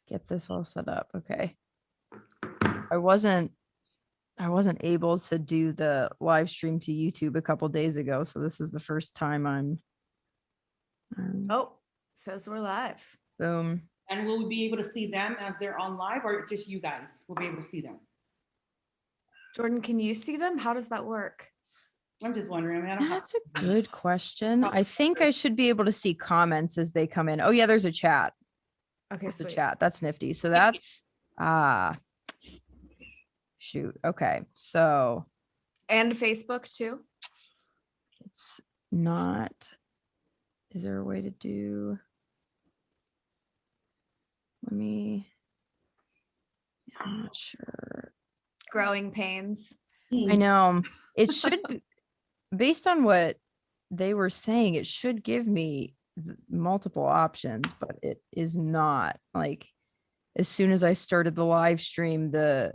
get this all set up. Okay. I wasn't able to do the live stream to YouTube a couple days ago, so this is the first time I'm Oh, says we're live. boom. And will we be able to see them as they're on live, or just you guys will be able to see them? Jordan, can you see them? How does that work? I'm just wondering. I mean, I don't That's a good question. I think I should be able to see comments as they come in. Oh yeah, there's a chat. Okay, There's a sweet. chat. That's nifty. So that's shoot. Okay. So And Facebook too. it's not. Is there a way to do? Let me. I'm not sure. Growing pains. I know it should be, based on what they were saying, it should give me multiple options, but it is not. Like as soon as I started the live stream, the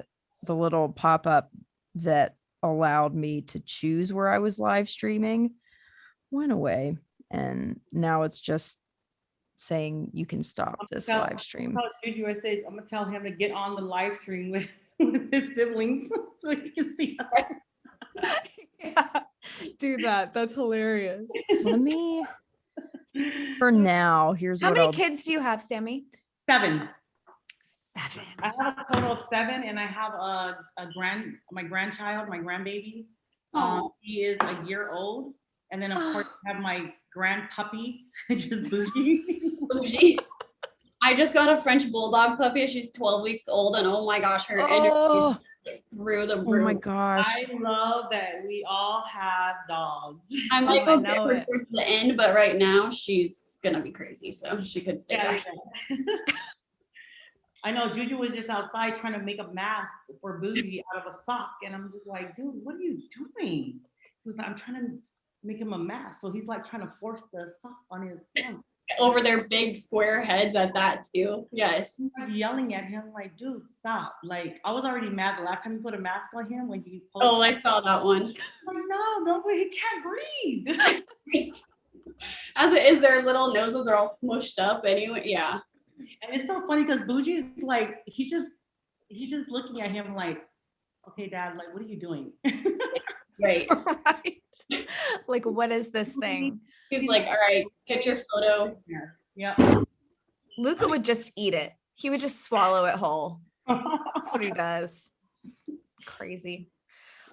little pop-up that allowed me to choose where I was live streaming went away. And now it's just saying you can stop this live stream. I said I'm gonna tell him to get on the live stream with his siblings so he can see us. Yeah, do that. That's hilarious. Let me, for now, here's How what many I'll kids do you have, Sammy? 7. 7. I have a total of 7, and I have my grandchild, my grandbaby. He is a year old, and then of course I have my grand puppy, just Bougie. Bougie. I just got a French bulldog puppy. She's 12 weeks old, and oh my gosh, her energy is through the roof. Oh my gosh. I love that we all have dogs. I might I go know get her it. towards the end, but right now she's gonna be crazy, so she could stay back. I know Juju was just outside trying to make a mask for Bougie out of a sock, and I'm just like, dude, what are you doing? He was like, I'm trying to make him a mask, so he's like trying to force the sock on his thumb. Over their big square heads at that too. Yes. I'm yelling at him like, dude, stop. Like, I was already mad the last time you put a mask on him when you Oh, I saw that one. I'm like, no, he can't breathe. As it is, their little noses are all smushed up anyway. Yeah. And it's so funny because Bougie's like, he's just looking at him like, okay, Dad, like, what are you doing? Right. Right. Like, what is this thing? He's like, all right, get your photo. Yeah. Luca would just eat it. He would just swallow it whole. That's what he does. Crazy.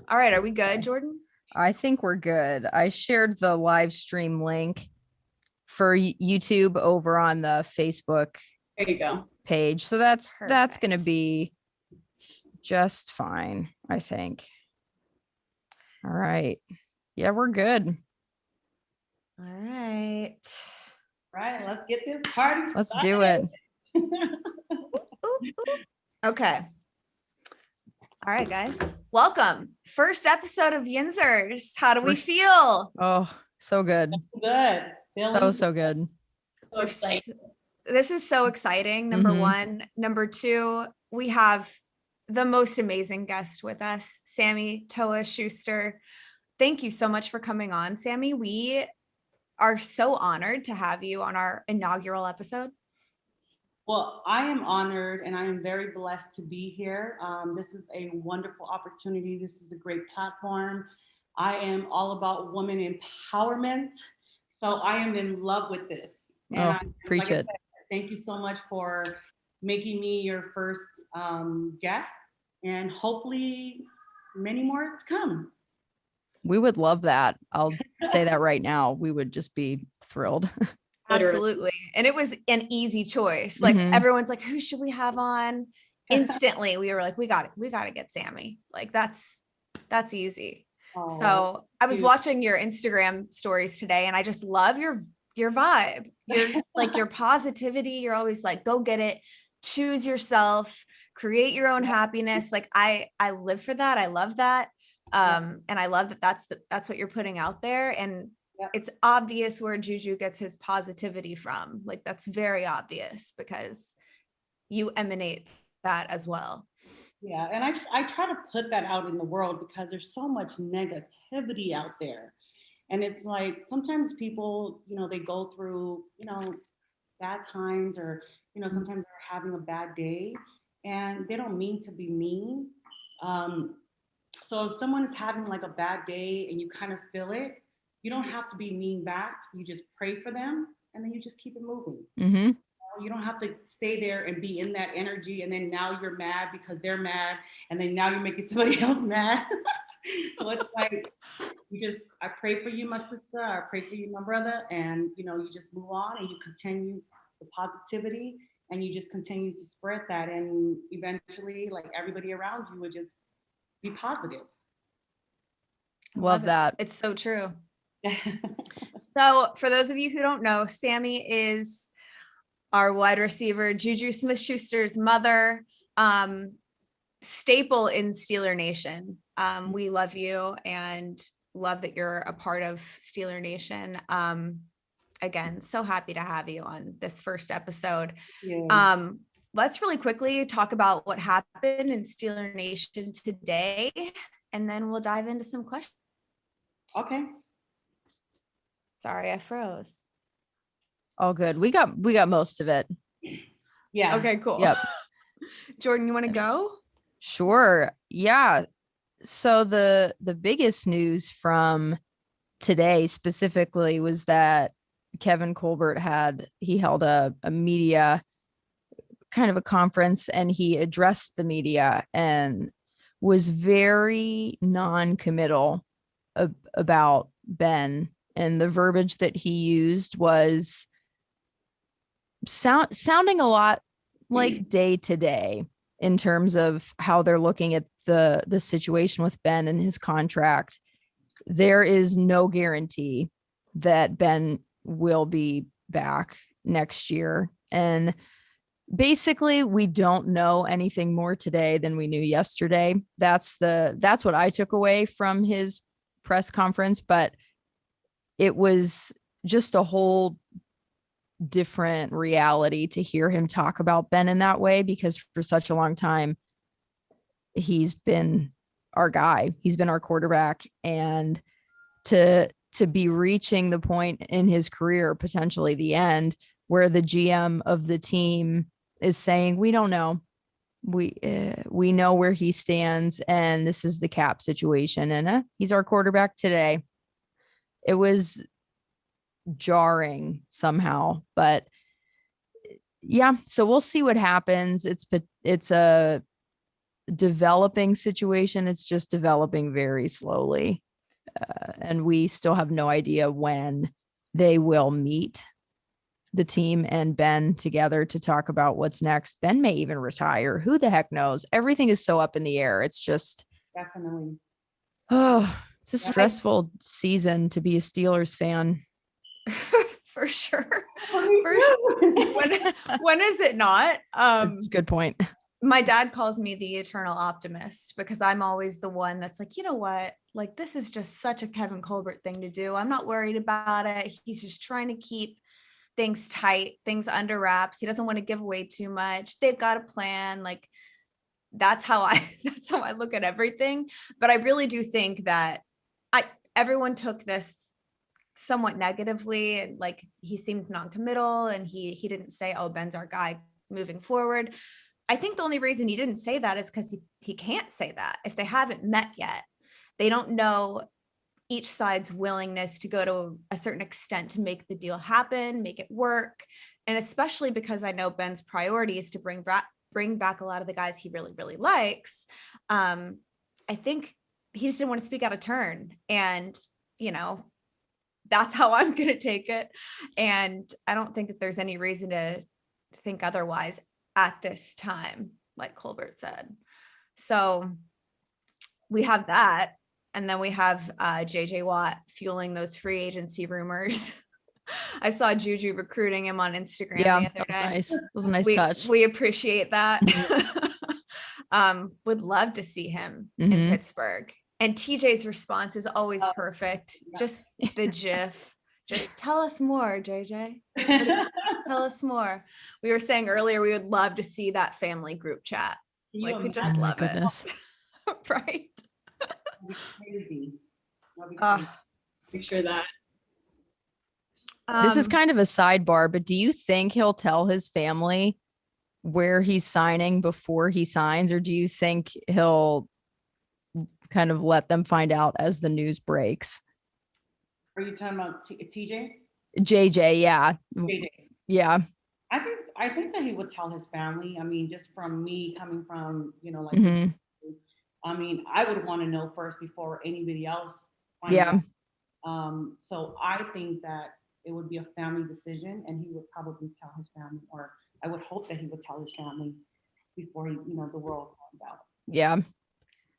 All right, are we good, Jordan? I think we're good. I shared the live stream link for YouTube over on the Facebook There you go. page. So that's going to Perfect. be just fine, I think. All right. Yeah, we're good. All right. Right, let's get this party Let's do it. Okay. All right, guys. Welcome. First episode of Yinzers. How do we feel? Oh, so good. Good. So good. So excited. This is so exciting. Number Mhm. one. Number two, we have the most amazing guest with us, Sammy Toa Schuster. Thank you so much for coming on, Sammy. We are so honored to have you on our inaugural episode. Well, I am honored and I am very blessed to be here. This is a wonderful opportunity. This is a great platform. I am all about women empowerment. So I am in love with this. Preach it. Thank you so much for making me your first guest, and hopefully many more to come. We would love that. I'll say that right now. We would just be thrilled. Absolutely. And it was an easy choice. Like Mhm. everyone's like, who should we have on? Instantly, we were like, we got to get Sammy. Like that's easy. Oh, So I was cute. watching your Instagram stories today and I just love your vibe. Your like your positivity. You're always like, go get it, choose yourself, create your own happiness. Like I live for that. I love that. And I love that that's what you're putting out there. And it's obvious where Juju gets his positivity from. Like that's very obvious because you emanate that as well. Yeah, and I try to put that out in the world because there's so much negativity out there. And it's like sometimes people, they go through, bad times, or, sometimes they're having a bad day, and they don't mean to be mean. So if someone is having like a bad day and you kind of feel it, you don't have to be mean back. You just pray for them and then you just keep it moving. Mm-hmm. You don't have to stay there and be in that energy, and then now you're mad because they're mad, and then now you're making somebody else mad. So it's like, I pray for you, my sister. I pray for you, my brother, and you just move on and you continue the positivity, and you just continue to spread that, and eventually, like, everybody around you would just be positive. I Love it. that. It's so true. So for those of you who don't know, Sammy is our wide receiver, Juju Smith-Schuster's mother, staple in Steeler Nation. We love you and love that you're a part of Steeler Nation. Again, so happy to have you on this first episode. Yeah. Let's really quickly talk about what happened in Steeler Nation today, and then we'll dive into some questions. Okay. Sorry, I froze. All good. We got most of it. Yeah. Okay, cool. Yep. Jordan, you want to go? Sure. Yeah. So the biggest news from today specifically was that Kevin Colbert held a media kind of a conference, and he addressed the media and was very non-committal about Ben. And the verbiage that he used was sounding a lot like day to day in terms of how they're looking at the situation with Ben and his contract. There is no guarantee that Ben will be back next year. And basically, we don't know anything more today than we knew yesterday. That's what I took away from his press conference, but it was just a whole different reality to hear him talk about Ben in that way, because for such a long time, he's been our guy. He's been our quarterback. And to be reaching the point in his career, potentially the end, where the GM of the team is saying, we don't know. We know where he stands, and this is the cap situation, and he's our quarterback today. It was jarring somehow, but yeah, so we'll see what happens. It's a developing situation. It's just developing very slowly, and we still have no idea when they will meet, the team and Ben, together to talk about what's next. Ben may even retire. Who the heck knows? Everything is so up in the air. It's just Definitely. It's a stressful season to be a Steelers fan. For sure. When is it not? Good point. My dad calls me the eternal optimist, because I'm always the one that's like, you know what? Like, this is just such a Kevin Colbert thing to do. I'm not worried about it. He's just trying to keep things tight, things under wraps. He doesn't want to give away too much. They've got a plan. Like, that's how I look at everything. But I really do think that everyone took this somewhat negatively, and like, he seemed non-committal, and he didn't say, oh, Ben's our guy moving forward. I think the only reason he didn't say that is because he can't say that if they haven't met yet. They don't know each side's willingness to go to a certain extent to make the deal happen, make it work. And especially because I know Ben's priority is to bring back a lot of the guys he really, really likes. I think he just didn't want to speak out of turn. And, that's how I'm going to take it. And I don't think that there's any reason to think otherwise at this time, like Colbert said. So we have that. And then we have JJ Watt fueling those free agency rumors. I saw Juju recruiting him on Instagram the other that was day. nice. It was a nice touch. We appreciate that. Would love to see him in Pittsburgh. And TJ's response is always perfect. Yeah. Just the GIF. Just tell us more, JJ. Tell us more. We were saying earlier we would love to see that family group chat. Like, we just love it. Right? Crazy. Picture that. This is kind of a sidebar, but do you think he'll tell his family where he's signing before he signs, or do you think he'll kind of let them find out as the news breaks? Are you talking about TJ? JJ, yeah. JJ. Yeah. I think that he would tell his family. I mean, just from me coming from, like, Mhm. I mean, I would want to know first before anybody else finds Yeah. out. So I think that it would be a family decision, and he would probably tell his family, or I would hope that he would tell his family before the world finds out. Yeah. They're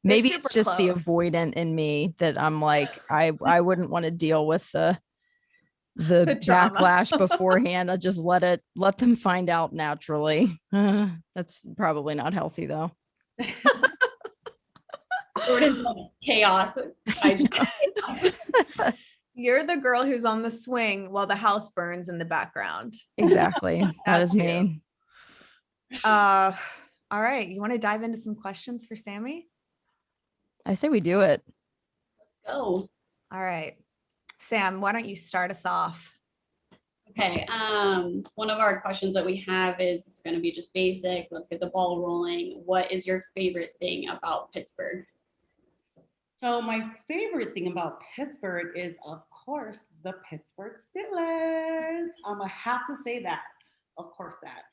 Maybe super it's just the close. avoidant in me that I'm like, I wouldn't want to deal with the The drama. backlash beforehand. I just let them find out naturally. That's probably not healthy though. Jordan's like chaos. You're the girl who's on the swing while the house burns in the background. Exactly. That is That's you. me. All right. You want to dive into some questions for Sammy? I say we do it. Let's go. All right. Sam, why don't you start us off? Okay. One of our questions that we have is, it's going to be just basic. Let's get the ball rolling. What is your favorite thing about Pittsburgh? So my favorite thing about Pittsburgh is, of course, the Pittsburgh Steelers. I have to say that, of course, that.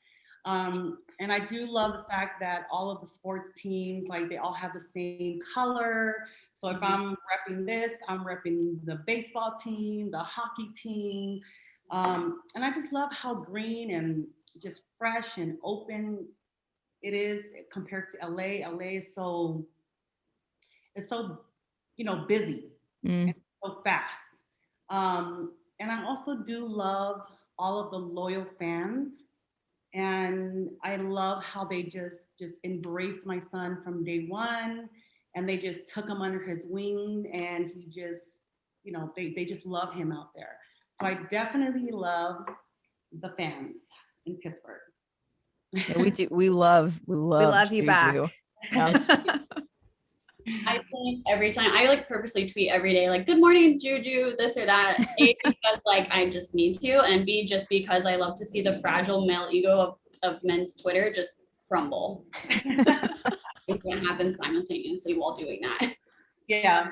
And I do love the fact that all of the sports teams, like, they all have the same color. So if I'm repping this, I'm repping the baseball team, the hockey team. And I just love how green and just fresh and open it is compared to LA. LA is so busy Mm. and so fast. And I also do love all of the loyal fans. And I love how they just embraced my son from day one, and they just took him under his wing, and he just, they just love him out there. So I definitely love the fans in Pittsburgh. Yeah, we do. We love We love you back. Juju. Yeah. I think every time I like purposely tweet every day, like, good morning, Juju, this or that. A, because like I just need to, and B, just because I love to see the fragile male ego of men's Twitter just crumble. It can happen simultaneously while doing that. Yeah.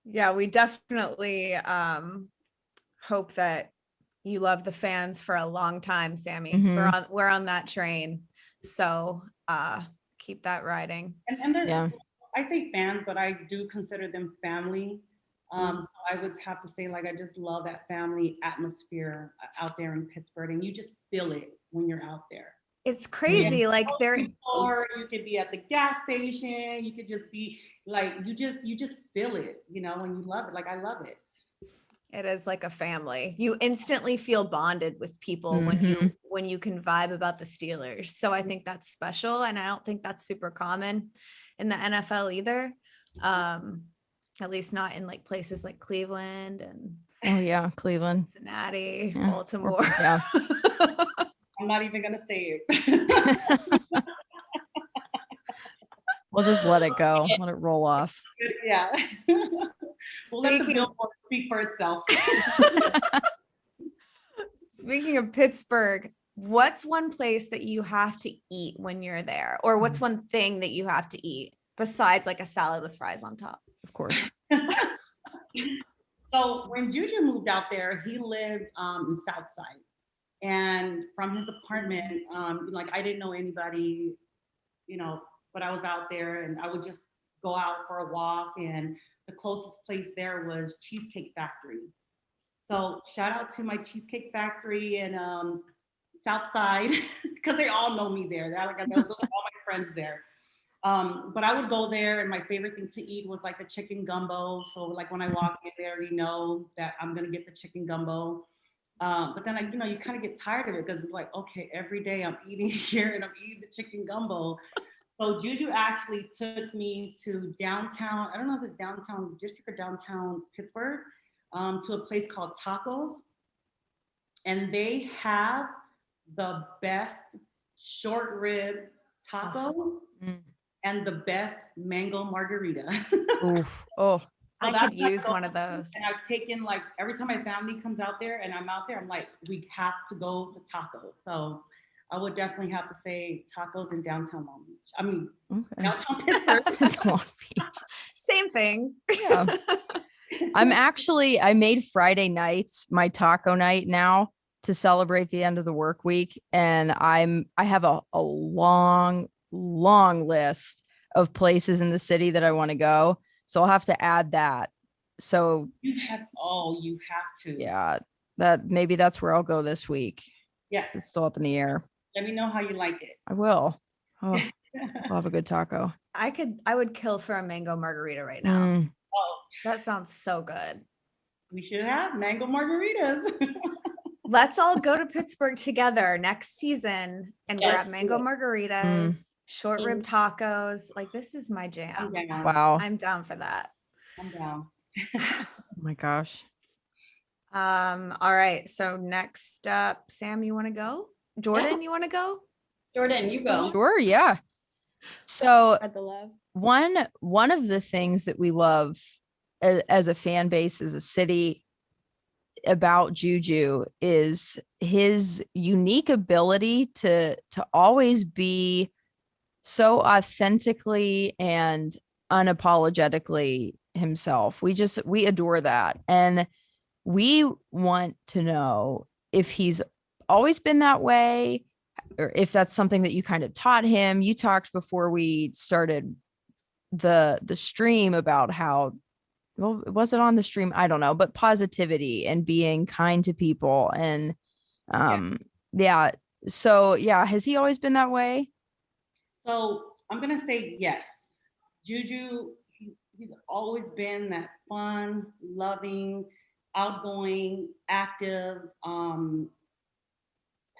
Yeah, we definitely hope that you love the fans for a long time, Sammy. Mhm. We're on that train. So keep that riding. And they're, Yeah. I say fans, but I do consider them family. So I would have to say, like, I just love that family atmosphere out there in Pittsburgh, and you just feel it when you're out there. It's crazy. Like Or you could be at the gas station. You could just be like, you just feel it, and you love it. Like, I love it. it is like a family. You instantly feel bonded with people Mhm. when you can vibe about the Steelers. So I think that's special, and I don't think that's super common in the NFL either. At least not in like places like Cleveland and Oh yeah, Cleveland. Cincinnati, Yeah. Baltimore. Yeah. I'm not even gonna say it. We'll just let it go. Let it roll off. Yeah. We'll let the billboard speak for itself. Speaking of Pittsburgh, what's one place that you have to eat when you're there? Or what's one thing that you have to eat besides like a salad with fries on top? Of course. So when Juju moved out there, he lived in Southside. And from his apartment, like, I didn't know anybody, but I was out there, and I would just go out for a walk, and the closest place there was Cheesecake Factory. So shout out to my Cheesecake Factory in Southside, because they all know me there. They're like, I know all my friends there. But I would go there, and my favorite thing to eat was like the chicken gumbo. So like when I walk in, they already know that I'm gonna get the chicken gumbo. But then you kind of get tired of it, because it's like, okay, every day I'm eating here and I'm eating the chicken gumbo. So Juju actually took me to downtown, I don't know if it's downtown district or downtown Pittsburgh, to a place called Tacos. And they have the best short rib taco and the best mango margarita. Oof. Oh, I that's could my use one goal. of those. And I've taken like every time my family comes out there and I'm out there, I'm like, we have to go to tacos. So I would definitely have to say tacos in downtown Long Beach. I mean, Okay. downtown Pittsburgh. It's Long Beach. Same thing. Yeah. I made Friday nights my taco night now to celebrate the end of the work week. And I have a long list of places in the city that I want to go. So I'll have to add that. So You have to. yeah, maybe that's where I'll go this week. It's Yes. still up in the air. Let me know how you like it. I will. Oh, I'll have a good taco. I would kill for a mango margarita right now. Mm, Oh, That sounds so good. we should have mango margaritas. Let's all go to Pittsburgh together next season and grab Yes, mango do margaritas, short rib Mm. tacos. Like this is my I'm jam. down. wow. I'm down for that. I'm down. Oh my gosh. All right. So next up, Sam, you want to go? Jordan, you want to go? Jordan, you go. Sure. Yeah. So Spread the love. one of the things that we love as a fan base, as a city, about Juju is his unique ability to always be so authentically and unapologetically himself. We adore that. And we want to know if he's always been that way, or if that's something that you kind of taught him. You talked before we started the stream about how, well, was it on the stream? I don't know, but positivity and being kind to people. And yeah. So yeah, has he always been that way? So I'm gonna say yes. Juju, he's always been that fun, loving, outgoing, active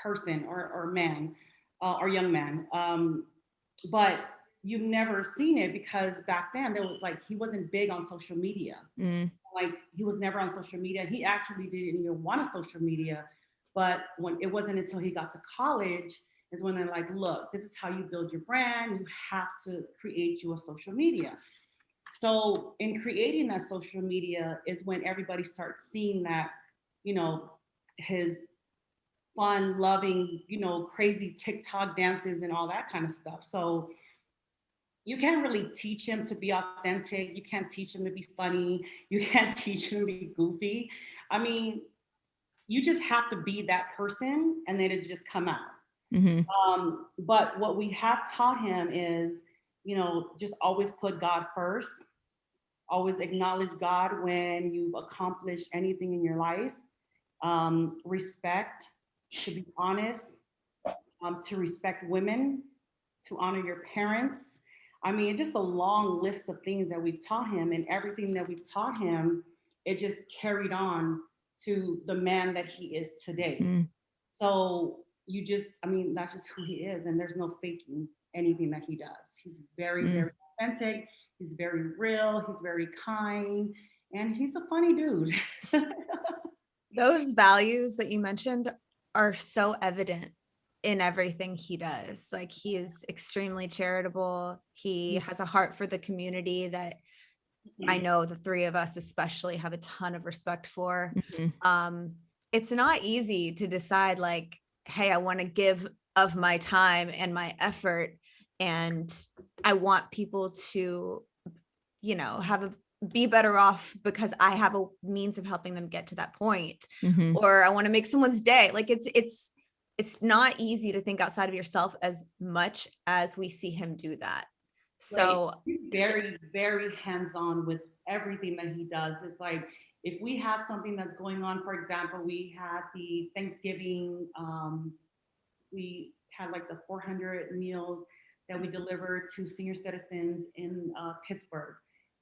person or man or young man. But you've never seen it because back then there was like he wasn't big on social media. Mm, Like he was never on social media. He actually didn't even want a social media. But when it wasn't until he got to college is when they're like, look, this is how you build your brand. You have to create you a social media. So in creating that social media is when everybody starts seeing that, you know, his fun, loving, you know, crazy TikTok dances and all that kind of stuff. So you can't really teach him to be authentic. You can't teach him to be funny. You can't teach him to be goofy. I mean, you just have to be that person and then it just come out. mhm, But what we have taught him is, you know, just always put God first. Always acknowledge God when you've accomplished anything in your life. Respect, to be honest, to respect women, to honor your parents. I mean, just a long list of things that we've taught him, and everything that we've taught him, it just carried on to the man that he is today. mm, So you just, I mean, that's just who he is, and there's no faking anything that he does. He's very, very authentic. He's very real. He's very kind, and he's a funny dude. Those values that you mentioned are so evident in everything he does. Like he is extremely charitable. He has a heart for the community that I know the three of us especially have a ton of respect for. mhm, It's not easy to decide like, hey, I want to give of my time and my effort, and I want people to, you know, be better off because I have a means of helping them get to that point, mhm, or I want to make someone's day. Like it's not easy to think outside of yourself as much as we see him do that. So Right. He's very, very hands-on with everything that he does. It's like if we have something that's going on, for example, we had the Thanksgiving, we had like the 400 meals that we delivered to senior citizens in Pittsburgh.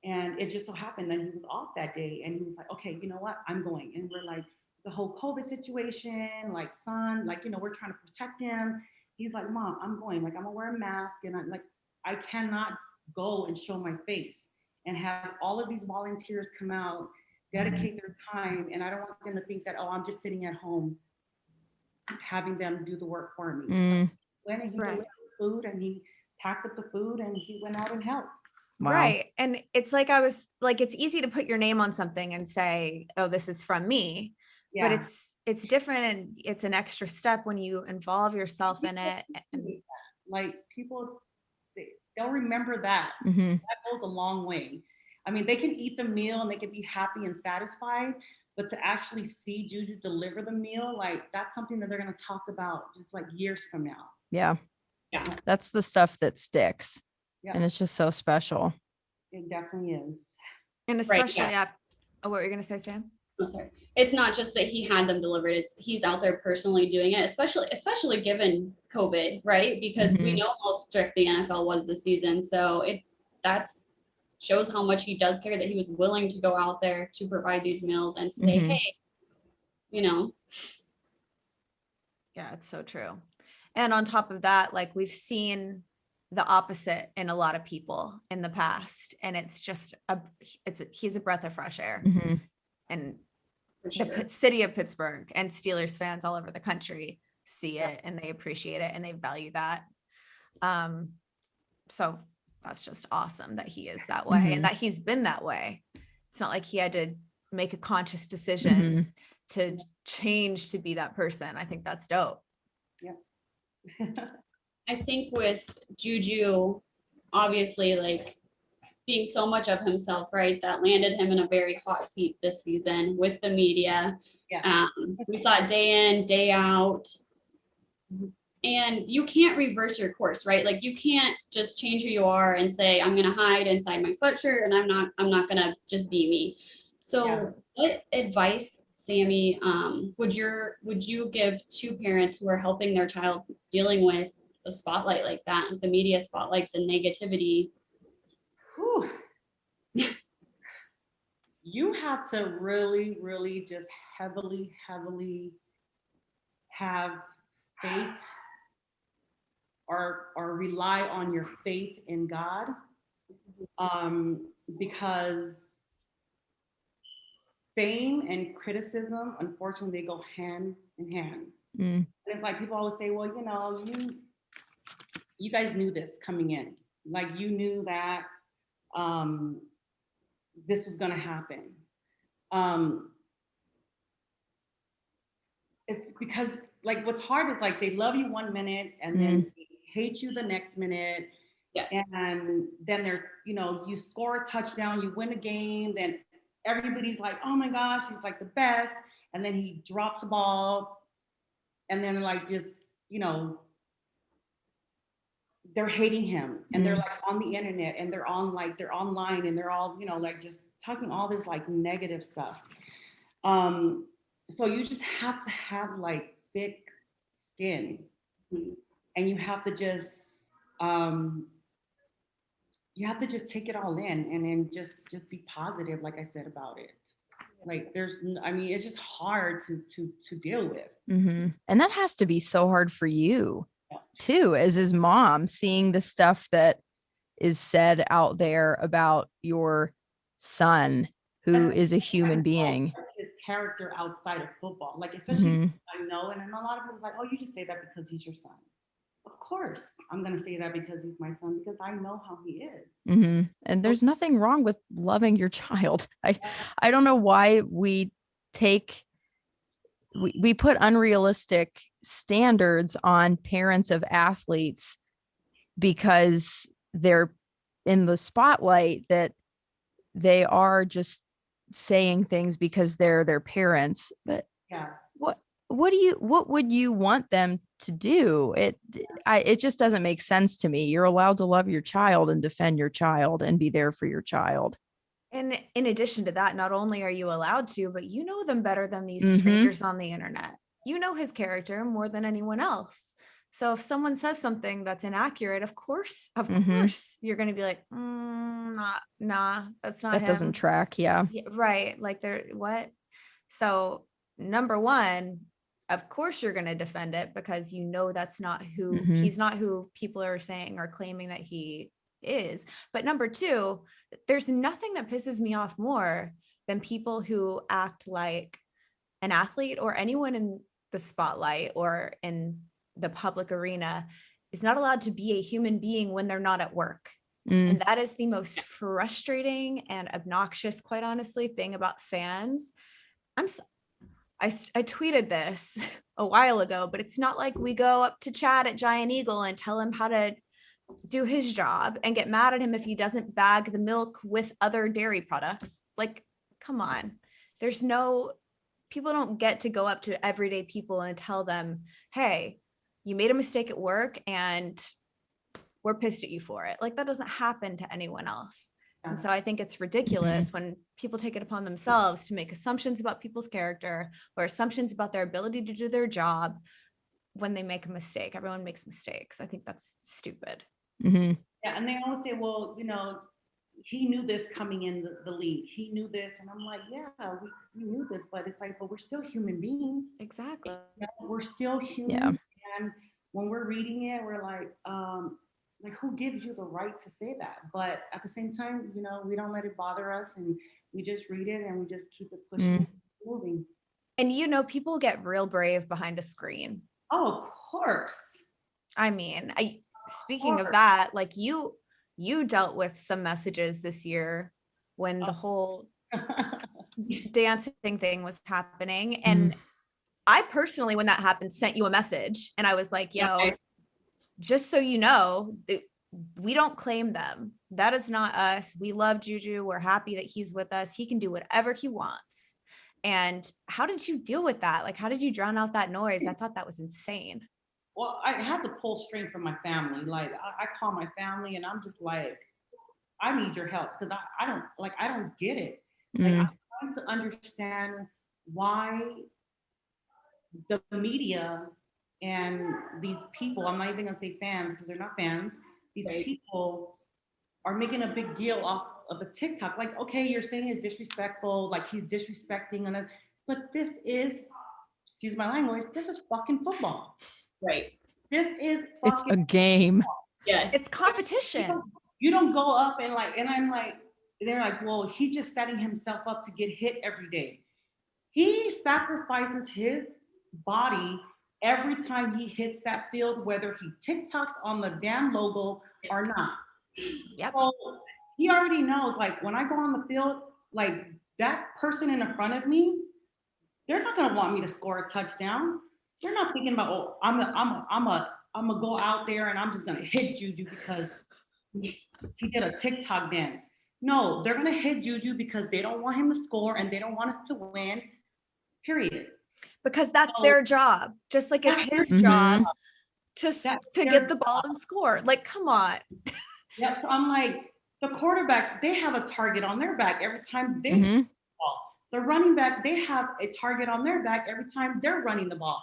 And it just so happened that he was off that day. And he was like, okay, you know what? I'm going. And we're like, the whole COVID situation, like, son, like, you know, we're trying to protect him. He's like, Mom, I'm going. Like, I'm gonna wear a mask. And I'm like, I cannot go and show my face and have all of these volunteers come out, dedicate their time. And I don't want them to think that, oh, I'm just sitting at home having them do the work for me. So mm, when he Right. delivered food and he packed up the food and he went out and helped. Wow. Right. And it's like, it's easy to put your name on something and say, oh, this is from me, but Yeah. it's different. And it's an extra step when you involve yourself in it. And Like people, they'll remember that. Mhm. That goes a long way. I mean, they can eat the meal and they can be happy and satisfied, but to actually see Juju deliver the meal, like that's something that they're going to talk about just like years from now. Yeah. Yeah. That's the stuff that sticks. Yeah. And it's just so special. It definitely is. and Right, especially after, oh, what were you going to say, Sam? I'm sorry. It's not just that he had them delivered, it's he's out there personally doing it, especially given COVID, right? Because we Mhm. know how strict the NFL was this season. So that's shows how much he does care, that he was willing to go out there to provide these meals and say, Mhm. hey, you know. Yeah, it's so true. And on top of that, like we've seen the opposite in a lot of people in the past. And it's just he's a breath of fresh air. Mhm. And For the sure. city of Pittsburgh and Steelers fans all over the country see it and they appreciate it and they value that. So that's just awesome that he is that way Mhm. and that he's been that way. It's not like he had to make a conscious decision to change to be that person. I think that's dope. I think with Juju, obviously, like being so much of himself, right, that landed him in a very hot seat this season with the media. Yeah. We saw it day in, day out. And you can't reverse your course, right? Like you can't just change who you are and say, I'm gonna hide inside my sweatshirt and I'm not gonna just be me. So Yeah. what advice, Sammy, would you give to parents who are helping their child dealing with the spotlight like that, the media spotlight, the negativity? Whew. You have to really, really just heavily have faith or rely on your faith in God. Because fame and criticism, unfortunately, they go hand in hand. Mm. And it's like people always say, well, you guys knew this coming in. Like you knew that this was gonna happen. It's because like what's hard is like they love you 1 minute and then they hate you the next minute. Yes. And then you score a touchdown, you win a game, then everybody's like, oh my gosh, he's like the best. And then he drops the ball. And then like just, they're hating him and they're like on the internet and they're online and they're all, like just talking all this like negative stuff. So you just have to have like thick skin and you have to just take it all in and then just be positive, like I said about it. Like it's just hard to deal with. Mm-hmm. And that has to be so hard for you too, as his mom, seeing the stuff that is said out there about your son, who is a human being. His character outside of football, like especially I know, and a lot of people's like, oh, you just say that because he's your son. Of course, I'm gonna say that because he's my son, because I know how he is. Mm-hmm. And there's nothing wrong with loving your child. I don't know why we put unrealistic standards on parents of athletes because they're in the spotlight, that they are just saying things because they're their parents. But what would you want them to do? It just doesn't make sense to me. You're allowed to love your child and defend your child and be there for your child. And in addition to that, not only are you allowed to, but you know them better than these strangers on the internet. You know his character more than anyone else. So if someone says something that's inaccurate, of course, you're going to be like, nah, that's not him. That doesn't track. Yeah. Right. Like what? So number one, of course you're going to defend it because you know that's not who he's not who people are saying or claiming that he is. But number two, there's nothing that pisses me off more than people who act like an athlete or anyone in the spotlight or in the public arena is not allowed to be a human being when they're not at work. Mm, And that is the most frustrating and obnoxious, quite honestly, thing about fans. I tweeted this a while ago, but it's not like we go up to Chad at Giant Eagle and tell him how to do his job and get mad at him if he doesn't bag the milk with other dairy products. Like, come on. There's no, people don't get to go up to everyday people and tell them, hey, you made a mistake at work and we're pissed at you for it. Like, that doesn't happen to anyone else. And so I think it's ridiculous when people take it upon themselves to make assumptions about people's character or assumptions about their ability to do their job when they make a mistake. Everyone makes mistakes. I think that's stupid. mhm. Yeah, and they always say, well, he knew this coming in the league. He knew this. And I'm like, yeah, we knew this, but it's like, but we're still human beings. Exactly. We're still human. Yeah. And when we're reading it, we're like who gives you the right to say that? But at the same time, we don't let it bother us, and we just read it and we just keep it pushing, moving. And people get real brave behind a screen. Oh, of course. I mean, speaking of that, like you dealt with some messages this year when the whole dancing thing was happening. And I personally, when that happened, sent you a message and I was like, yo, just so you know, we don't claim them. That is not us. We love Juju. We're happy that he's with us. He can do whatever he wants. And how did you deal with that? Like, how did you drown out that noise? I thought that was insane. Well, I had to pull strength from my family. Like, I call my family and I'm just like, I need your help, because I don't get it. Like, I'm trying to understand why the media and these people, I'm not even gonna say fans because they're not fans, these people are making a big deal off of a TikTok. Like, okay, you're saying it's disrespectful, like he's disrespecting, but this is, excuse my language, this is fucking football. Right. This is It's a game. football. Yes. It's competition. You don't go up and I'm like, they're like, well, he's just setting himself up to get hit every day. He sacrifices his body every time he hits that field, whether he TikToks on the damn logo or not. Yep. So he already knows, like, when I go on the field, like, that person in the front of me, they're not gonna want me to score a touchdown. They're not thinking about, oh, I'm gonna go out there and I'm just gonna hit Juju because he did a TikTok dance. No, they're gonna hit Juju because they don't want him to score and they don't want us to win. Period. Because that's their job, just like it's his job to get the ball and score. Like, come on. Yeah, so I'm like, the quarterback, they have a target on their back every time they the ball. The running back, they have a target on their back every time they're running the ball.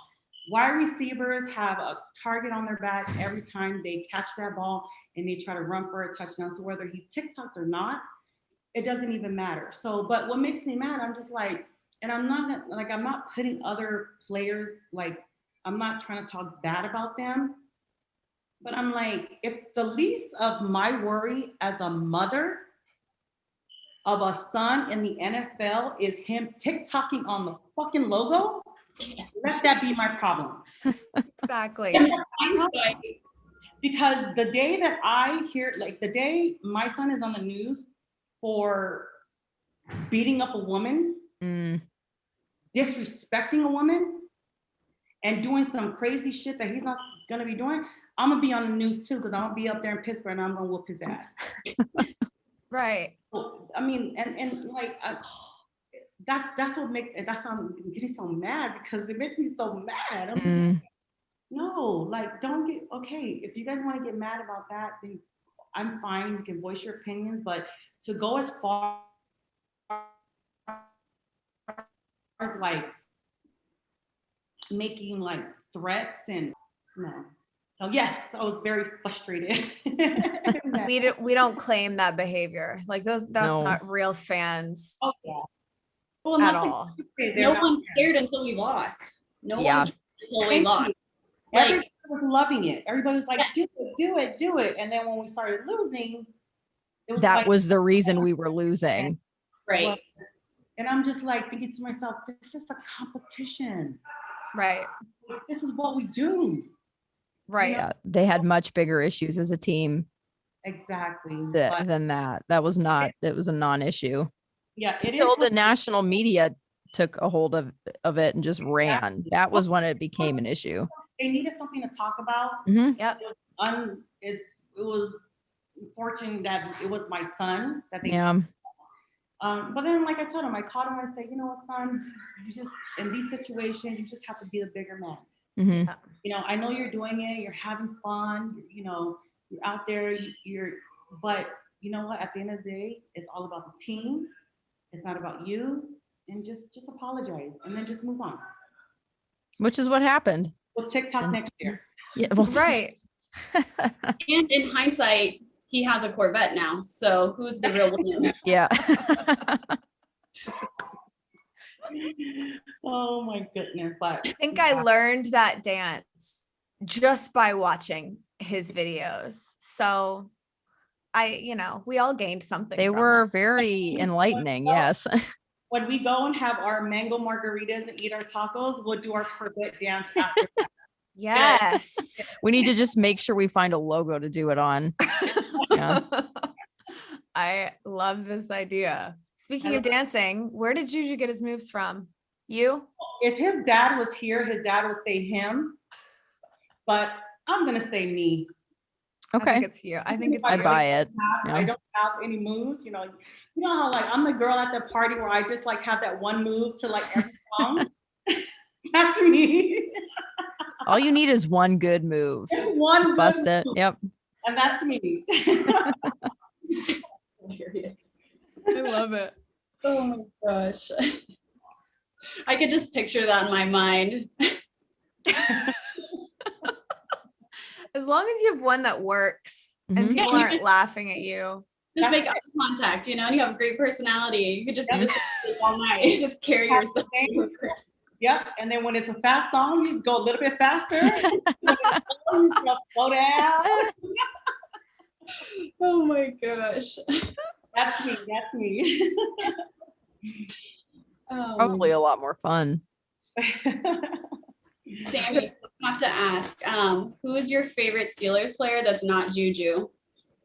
Wide receivers have a target on their back every time they catch that ball and they try to run for a touchdown. So whether he TikToks or not, it doesn't even matter. So, but what makes me mad, I'm just like, and I'm not putting other players, like, I'm not trying to talk bad about them, but I'm like, if the least of my worry as a mother of a son in the NFL is him TikToking on the fucking logo, let that be my problem. Exactly. Because the day that I hear, like, the day my son is on the news for beating up a woman, disrespecting a woman, and doing some crazy shit that he's not gonna be doing, I'm gonna be on the news too, because I'm gonna be up there in Pittsburgh and I'm gonna whoop his ass. Right. So, I mean, and like, that's why I'm getting so mad, because it makes me so mad. I'm just like, no, like, don't get, okay, if you guys want to get mad about that, then I'm fine, you can voice your opinions, but to go as far as like making like threats and no. So yes, I was very frustrated. We don't claim that behavior. Like, that's not real fans Oh yeah. Well, at not to all. say they're No not one fans. cared until we lost. No one Yeah. cared until we Thank lost. you. Everybody was loving it. Everybody was like, do it. And then when we started losing, it was That like, was the reason we were losing. Right. what? And I'm just like thinking to myself, this is a competition. Right. This is what we do. Right. Yeah, they had much bigger issues as a team. exactly. that But than that. That was not, it was a non-issue. yeah, it is. Until the national media took a hold of it and just ran. That was when it became an issue. They needed something to talk about. Mhm. Yep. It was unfortunate that it was my son that they. Yeah. But then, like I told him, I called him and I said, you know what, son, you just in these situations, you just have to be the bigger man. Mhm. You know, I know you're doing it, you're having fun, you know, you're out there, but you know what? At the end of the day, it's all about the team. It's not about you, and just apologize and then just move on. Which is what happened. We'll TikTok And- next year. Yeah. Well, Right. And in hindsight, he has a Corvette now. So who's the real winner? Yeah. Oh my goodness! But I think I learned that dance just by watching his videos. So we all gained something. They from were it. very enlightening. Yes. when we go and have our mango margaritas and eat our tacos, we'll do our Corvette dance after. Yes. We need to just make sure we find a logo to do it on. Yeah. I love this idea. Speaking of dancing, where did Juju get his moves from? You? If his dad was here, his dad would say him, but I'm gonna say me. I think Okay. it's you. I think it's I you. buy it. I don't have any moves, you know how like I'm the girl at the party where I just like have that one move to like every song. That's me. All you need is one good move. It's one Bust good it. move, Yep. and that's me. Hilarious. I love it. Oh my gosh. I could just picture that in my mind. As long as you have one that works and Mhm. people Yeah, you aren't just- laughing at you. Just That's make eye contact, and you have a great personality. You could just do this all night. Just carry Have yourself. the same- Yep. And then when it's a fast song, you just go a little bit faster. When it's slow, you just go slow down. Oh my gosh. That's me. That's me. Probably a lot more fun. Sammy, I have to ask, who is your favorite Steelers player that's not Juju?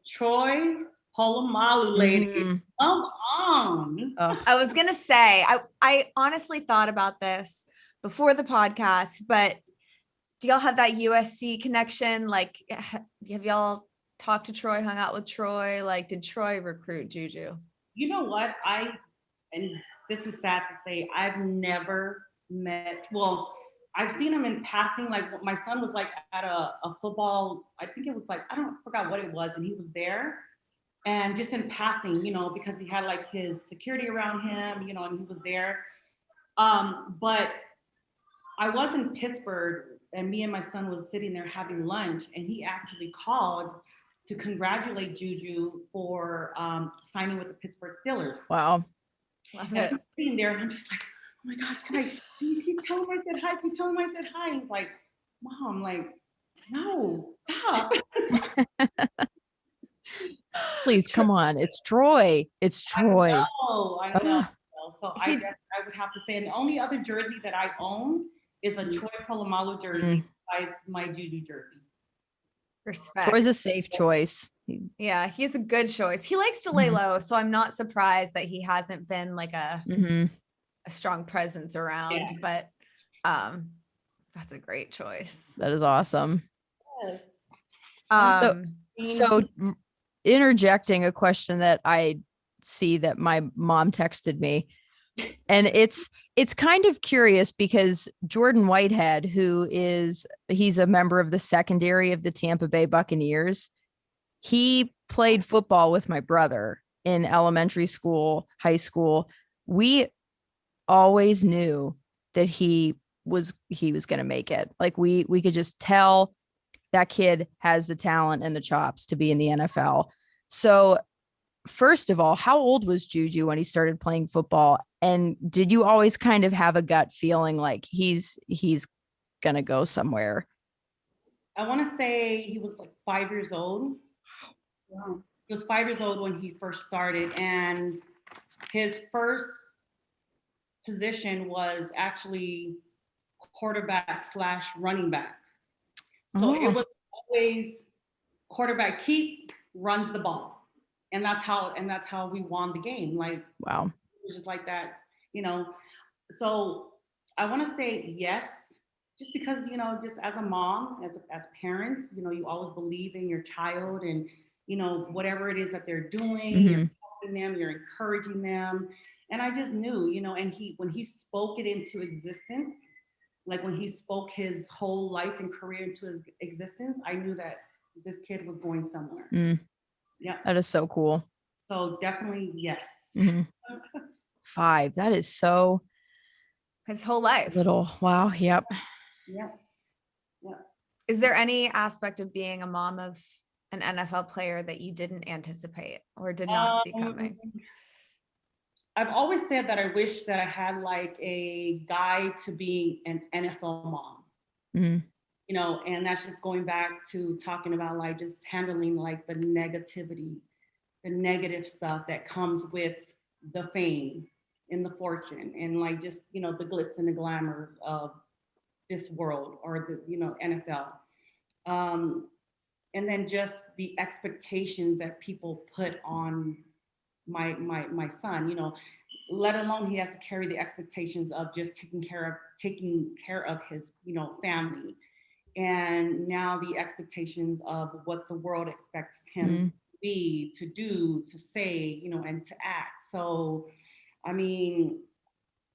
Troy Polamalu, lady. Mhm. Come on. Oh, I was gonna say, I honestly thought about this before the podcast, but do y'all have that USC connection? Like, have y'all talked to Troy, hung out with Troy? Like, did Troy recruit Juju? You know what? And this is sad to say, I've never met, well, I've seen him in passing. Like my son was like at a football, I think it was like, forgot what it was. And he was there and just in passing, because he had like his security around him, and he was there. But I was in Pittsburgh and me and my son was sitting there having lunch and he actually called to congratulate Juju for signing with the Pittsburgh Steelers. wow. Love And it. I'm sitting there and I'm just like, oh my gosh, can you tell him I said hi? Can you tell him I said hi? And he's like, Mom, like, no, stop. Please come on. It's Troy. It's Troy. I know. Ah. So I guess I would have to say, and the only other jersey that I own is a Troy Polamalu jersey by my Juju jersey. Respect. Troy's a safe choice. Yeah, he's a good choice. He likes to lay Mhm. low, so I'm not surprised that he hasn't been like Mhm. a strong presence around. Yeah. But that's a great choice. That is awesome. Yes. So interjecting a question that I see that my mom texted me, and it's kind of curious because Jordan Whitehead, he's a member of the secondary of the Tampa Bay Buccaneers. He played football with my brother in elementary school, high school. We always knew that he was going to make it. Like we could just tell that kid has the talent and the chops to be in the NFL. So first of all, how old was Juju when he started playing football? And did you always kind of have a gut feeling like he's going to go somewhere? I want to say he was like 5 years old. Wow. He was 5 years old when he first started, and his first position was actually quarterback / running back. So Oh. it was always quarterback keep, runs the ball. And that's how we won the game. Like, it Wow. was just like that, you know. So I want to say yes, just because, just as a mom, as parents, you always believe in your child, and whatever it is that they're doing, you're Mhm. helping them, you're encouraging them. And I just knew, and when he spoke it into existence, like when he spoke his whole life and career into his existence, I knew that this kid was going somewhere. Mm, Yeah. that is so cool. So definitely yes. Mhm. 5. That is so His whole life. little. Wow. Yep. Yeah. Yeah. Is there any aspect of being a mom of an NFL player that you didn't anticipate or did not see coming? I've always said that I wish that I had like a guide to being an NFL mom. Mhm. And that's just going back to talking about like just handling like the negativity, the negative stuff that comes with the fame and the fortune, and like just, the glitz and the glamour of this world, or the, NFL. And then just the expectations that people put on my son, let alone he has to carry the expectations of just taking care of his, family. And now the expectations of what the world expects him Mhm. to be, to do, to say, and to act. So, I mean,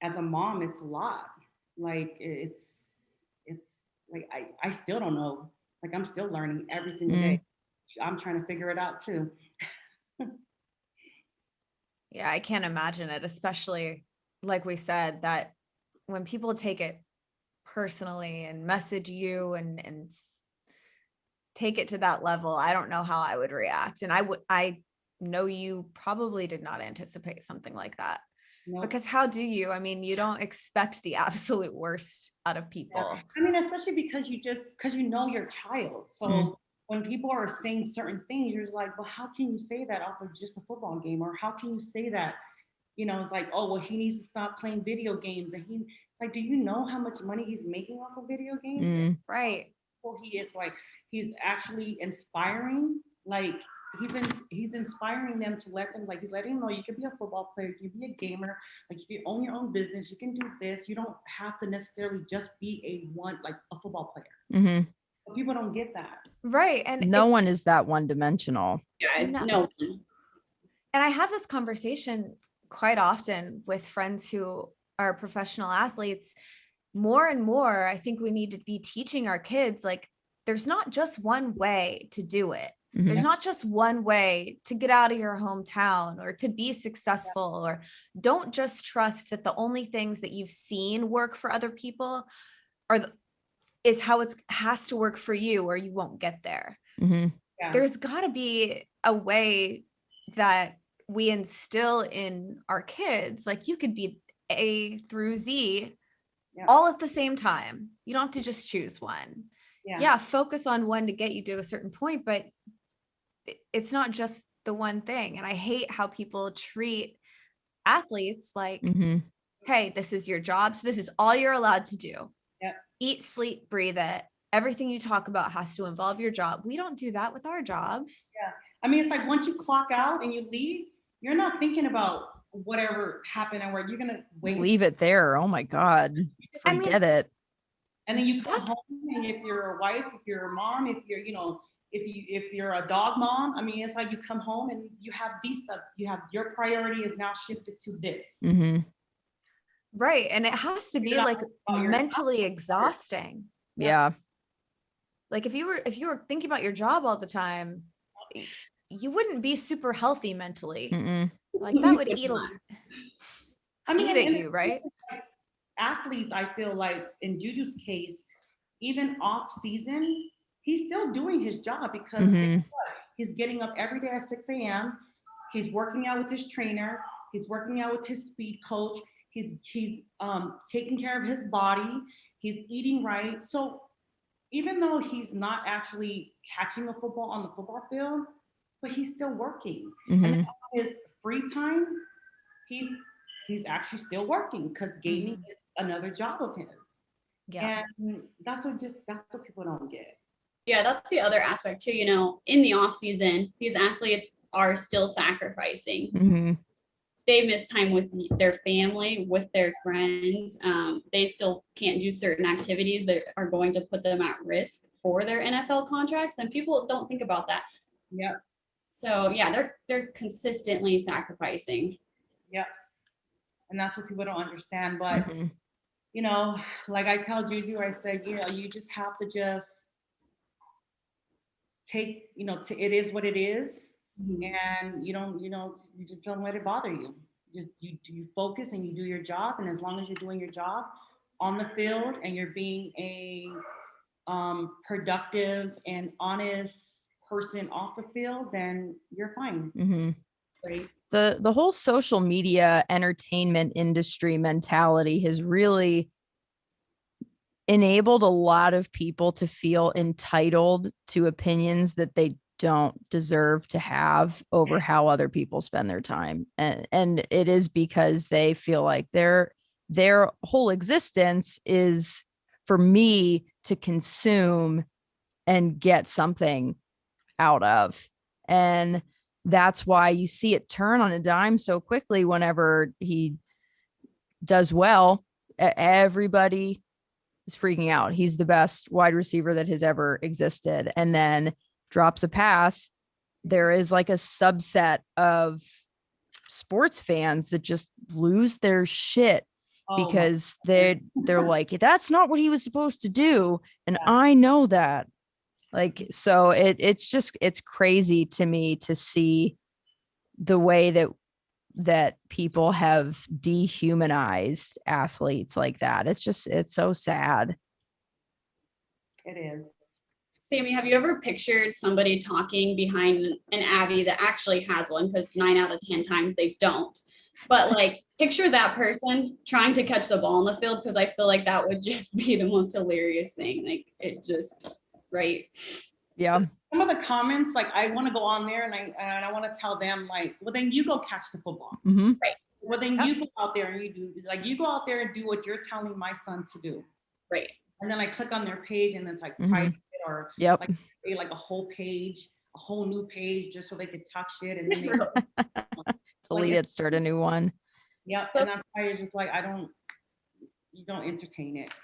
as a mom, it's a lot. Like it's like I still don't know. Like I'm still learning every single Mm. day. I'm trying to figure it out too. Yeah, I can't imagine it, especially like we said, that when people take it personally and message you and take it to that level, I don't know how I would react. And I know you probably did not anticipate something like that. No. Because how do you? I mean, you don't expect the absolute worst out of people. Yeah. I mean, especially because you know your child. So Mm. when people are saying certain things, you're just like, well, how can you say that off of just a football game? Or how can you say that? It's like, oh, well, he needs to stop playing video games. And he, like, do you know how much money he's making off of video games? Mm. Right. Well, he is like, he's actually inspiring. Like, he's inspiring them to let them, like, he's letting them know you can be a football player, you can be a gamer, like if you own your own business, you can do this. You don't have to necessarily just be a football player. Mhm. But people don't get that. Right. And No one is that one-dimensional. Yeah, No. no. And I have this conversation quite often with friends who are professional athletes. More and more, I think we need to be teaching our kids, like, there's not just one way to do it. Mhm. There's not just one way to get out of your hometown or to be successful, or don't just trust that the only things that you've seen work for other people is how it has to work for you, or you won't get there. Mhm. Yeah. There's got to be a way that we instill in our kids, like you could be A through Z Yeah. all at the same time. You don't have to just choose one. Yeah. Focus on one to get you to a certain point, but it's not just the one thing. And I hate how people treat athletes like, Mhm. hey, this is your job, so this is all you're allowed to do. Yep. Eat, sleep, breathe it. Everything you talk about has to involve your job. We don't do that with our jobs. Yeah. I mean, it's like once you clock out and you leave, you're not thinking about whatever happened and where you're gonna wait. Leave it there. Oh my God. I mean- Forget it. And then you come home, and if you're a wife, if you're a mom, if you're, if you're a dog mom, I mean, it's like you come home and you have these stuff. You have your priority is now shifted to this. Mhm. Right. And it has to be You're not like thinking about your mentally exhausting. Yeah. Like if you were thinking about your job all the time, you wouldn't be super healthy mentally. Mm-mm. Like that would eat I mean, at and you, right? like athletes, I feel like in Juju's case, even off season, he's still doing his job because Mhm. guess what? He's getting up every day at 6 a.m. He's working out with his trainer. He's working out with his speed coach. He's taking care of his body. He's eating right. So even though he's not actually catching a football on the football field, but he's still working. And then Mhm. on his free time, he's actually still working because gaming is another job of his. Yeah. And that's what people don't get. Yeah, that's the other aspect too. You know, in the off season, these athletes are still sacrificing. Mhm. They miss time with their family, with their friends. They still can't do certain activities that are going to put them at risk for their NFL contracts, and people don't think about that. Yep. So yeah, they're consistently sacrificing. Yep. And that's what people don't understand. But Mhm. you know, like I tell Juju, I said, you know, you just have to just take, you know, it is what it is. Mhm. And you don't, you know, you just don't let it bother you. You focus and you do your job. And as long as you're doing your job on the field and you're being a productive and honest person off the field, then you're fine. Mhm. Right. The whole social media entertainment industry mentality has really enabled a lot of people to feel entitled to opinions that they don't deserve to have over how other people spend their time. And it is because they feel like their whole existence is for me to consume and get something out of. And that's why you see it turn on a dime so quickly whenever he does well. Everybody is freaking out. He's the best wide receiver that has ever existed. And then drops a pass. There is like a subset of sports fans that just lose their shit because they're like, that's not what he was supposed to do. And I know that. Like, so it's crazy to me to see the way that people have dehumanized athletes like that. It's so sad. It is. Sammy, have you ever pictured somebody talking behind an Abby that actually has one? Because 9 out of 10 times they don't. But like, picture that person trying to catch the ball in the field, because I feel like that would just be the most hilarious thing. Like, it just, right? Yeah. Some of the comments, like I want to go on there and I want to tell them, like, well, then you go catch the football. Mm-hmm. Right. Well, then you go out there and you go out there and do what you're telling my son to do. Right. And then I click on their page and it's like Mhm. private or Yep. like create like a whole page, a whole new page just so they could talk shit and then they Delete it, start a new one. yeah. So- And that's why it's just like you don't entertain it.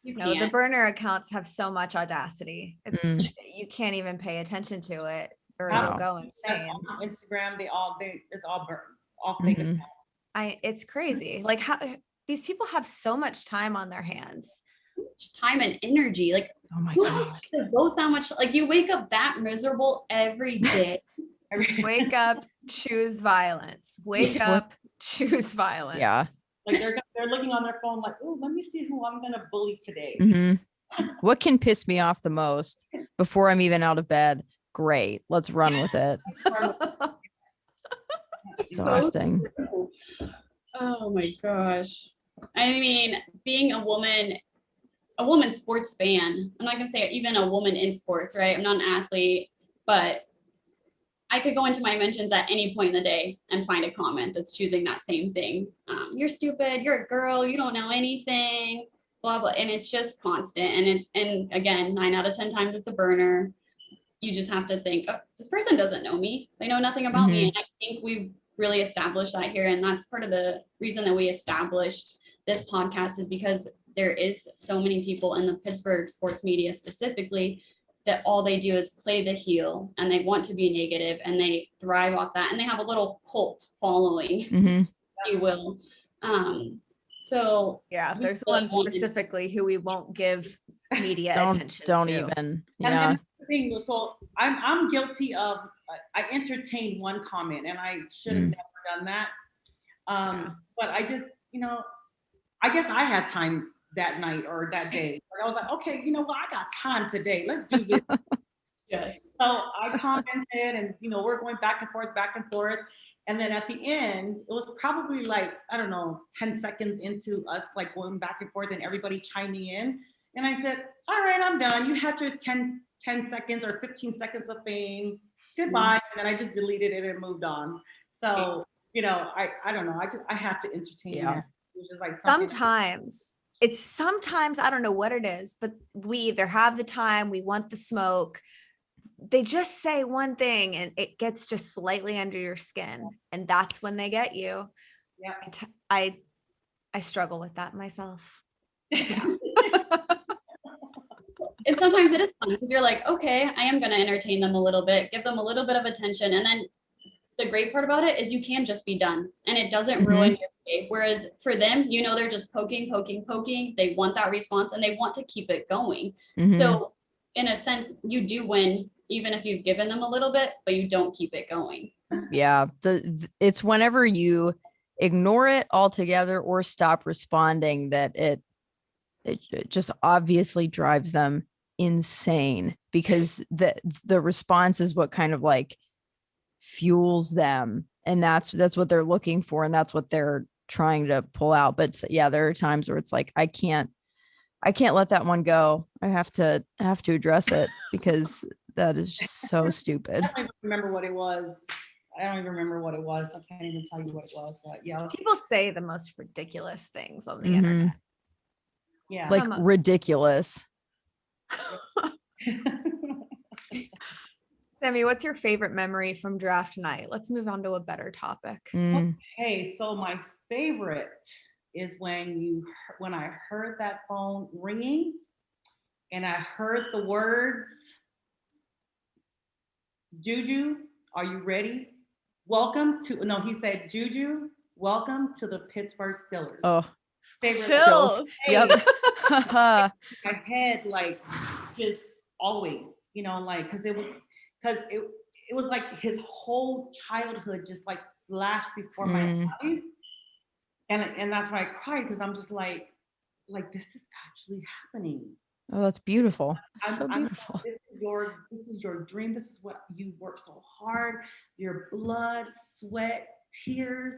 You No, the can't. burner accounts have so much audacity. It's Mm. you can't even pay attention to it or Wow. it'll go That's insane. on Instagram, it's all fake Mhm. accounts. It's crazy. Like how these people have so much time on their hands. Much time and energy. Like, Oh my who God. has to devote that much? Like, you wake up that miserable every day. Wake up, choose violence. Wake It's what- up, choose violence. Yeah. Like they're looking on their phone like, oh, let me see who I'm gonna bully today. Mhm. What can piss me off the most before I'm even out of bed? Great. Let's run with it. It's exhausting. true. Oh my gosh. I mean, being a woman sports fan, I'm not gonna say even a woman in sports, right? I'm not an athlete, but I could go into my mentions at any point in the day and find a comment that's choosing that same thing. You're stupid, you're a girl, you don't know anything, blah blah. And it's just constant. And again, 9 out of 10 times it's a burner. You just have to think, oh, this person doesn't know me. They know nothing about me. And I think we've really established that here. And that's part of the reason that we established this podcast, is because there is so many people in the Pittsburgh sports media specifically that all they do is play the heel and they want to be negative and they thrive off that. And they have a little cult following, Mhm. if you will. So Yeah, we there's really one wanted- specifically who we won't give media attention Don't to. even. And Yeah. then the thing, so I'm guilty of I entertained one comment and I should have never done that. But I just, you know, I guess I had time that night or that day. I was like, okay, you know what? I got time today. Let's do this. Yes. So I commented and, you know, we're going back and forth, back and forth. And then at the end, it was probably like, I don't know, 10 seconds into us like going back and forth and everybody chiming in. And I said, all right, I'm done. You had your 10 seconds or 15 seconds of fame. Goodbye. And then I just deleted it and moved on. So, you know, I don't know. I had to entertain Yeah. that. It was just like something. Sometimes it's sometimes, I don't know what it is, but we either have the time, we want the smoke. They just say one thing and it gets just slightly under your skin. And that's when they get you. Yeah. I struggle with that myself. And sometimes it is fun because you're like, okay, I am going to entertain them a little bit, give them a little bit of attention. And then the great part about it is you can just be done and it doesn't ruin your day. Whereas for them, you know, they're just poking. They want that response and they want to keep it going. So in a sense, you do win, even if you've given them a little bit, but you don't keep it going. Yeah. It's whenever you ignore it altogether or stop responding that it just obviously drives them insane, because the response is what kind of like fuels them, and that's what they're looking for, and that's what they're trying to pull out. But yeah, there are times where it's like I can't let that one go. I have to address it because that is just so stupid. I don't even remember what it was. I can't even tell you what it was. But yeah, People say the most ridiculous things on the internet. yeah, like Almost. ridiculous. Sammy, what's your favorite memory from draft night? Let's move on to a better topic. Hey, so my favorite is when I heard that phone ringing and I heard the words, Juju, are you ready? He said, Juju, welcome to the Pittsburgh Steelers. Oh, Favorite. Chills. Yep. My head, like, just always, you know, like, because it was like his whole childhood just like flashed before my eyes. And that's why I cried, because I'm just like this is actually happening. Oh, that's beautiful. So beautiful. This is your dream. This is what you worked so hard. Your blood, sweat, tears.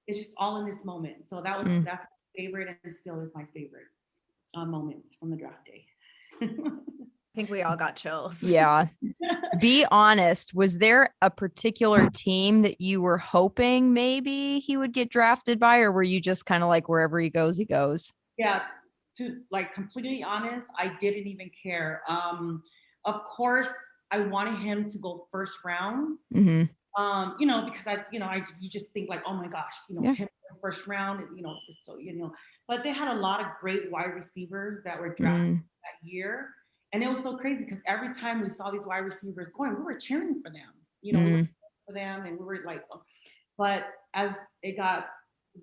It's just all in this moment. So that's my favorite, and still is my favorite moments from the draft day. I think we all got chills. Yeah. Be honest. Was there a particular team that you were hoping maybe he would get drafted by, or were you just kind of like wherever he goes, he goes? Yeah. To like completely honest, I didn't even care. Of course, I wanted him to go first round. You know, because you just think like, oh my gosh, you know, him first round, you know, so but they had a lot of great wide receivers that were drafted that year. And it was so crazy because every time we saw these wide receivers going, we were cheering for them, you know, we were cheering for them, and we were like, oh. But as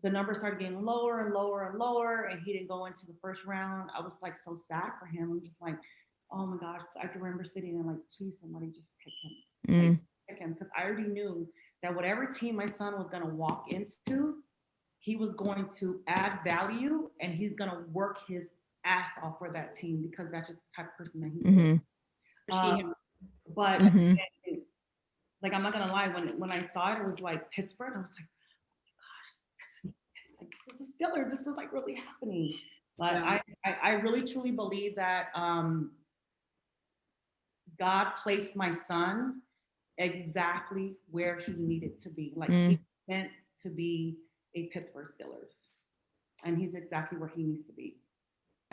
the numbers started getting lower and lower and lower, and he didn't go into the first round, I was like so sad for him. I'm just like, oh my gosh, I can remember sitting and like, please, somebody just pick him. Like, pick him, because I already knew that whatever team my son was going to walk into, he was going to add value and he's going to work his ass off for that team, because that's just the type of person that he is. But like, I'm not gonna lie, when I saw it was like Pittsburgh, I was like, oh my gosh, this is Steelers. This is like really happening. But I really truly believe that God placed my son exactly where he needed to be. Like he meant to be a Pittsburgh Steelers, and he's exactly where he needs to be.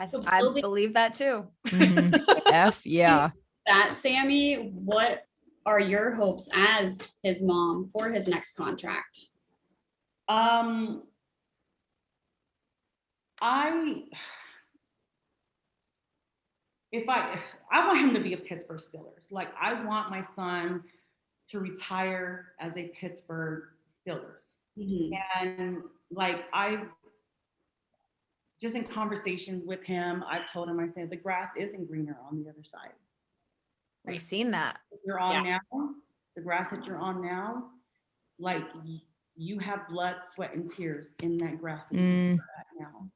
I believe that too. Yeah. That, Sammy, what are your hopes as his mom for his next contract? I want him to be a Pittsburgh Steelers. Like, I want my son to retire as a Pittsburgh Steelers. And like, just in conversations with him, I've told him, I said, the grass isn't greener on the other side. We've seen that. You're on now, the grass that you're on now, like, you have blood, sweat, and tears in that grass that you're at now.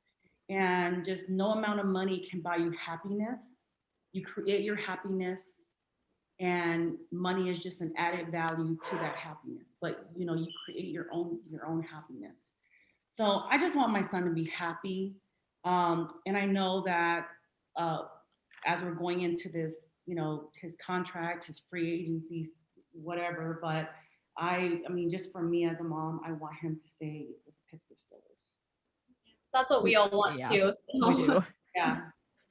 And just no amount of money can buy you happiness. You create your happiness, and money is just an added value to that happiness. But you know, you create your own happiness. So I just want my son to be happy. And I know that as we're going into this, you know, his contract, his free agency, whatever. But I mean, just for me as a mom, I want him to stay with the Pittsburgh Steelers. That's what we all want yeah, too. We do. Yeah.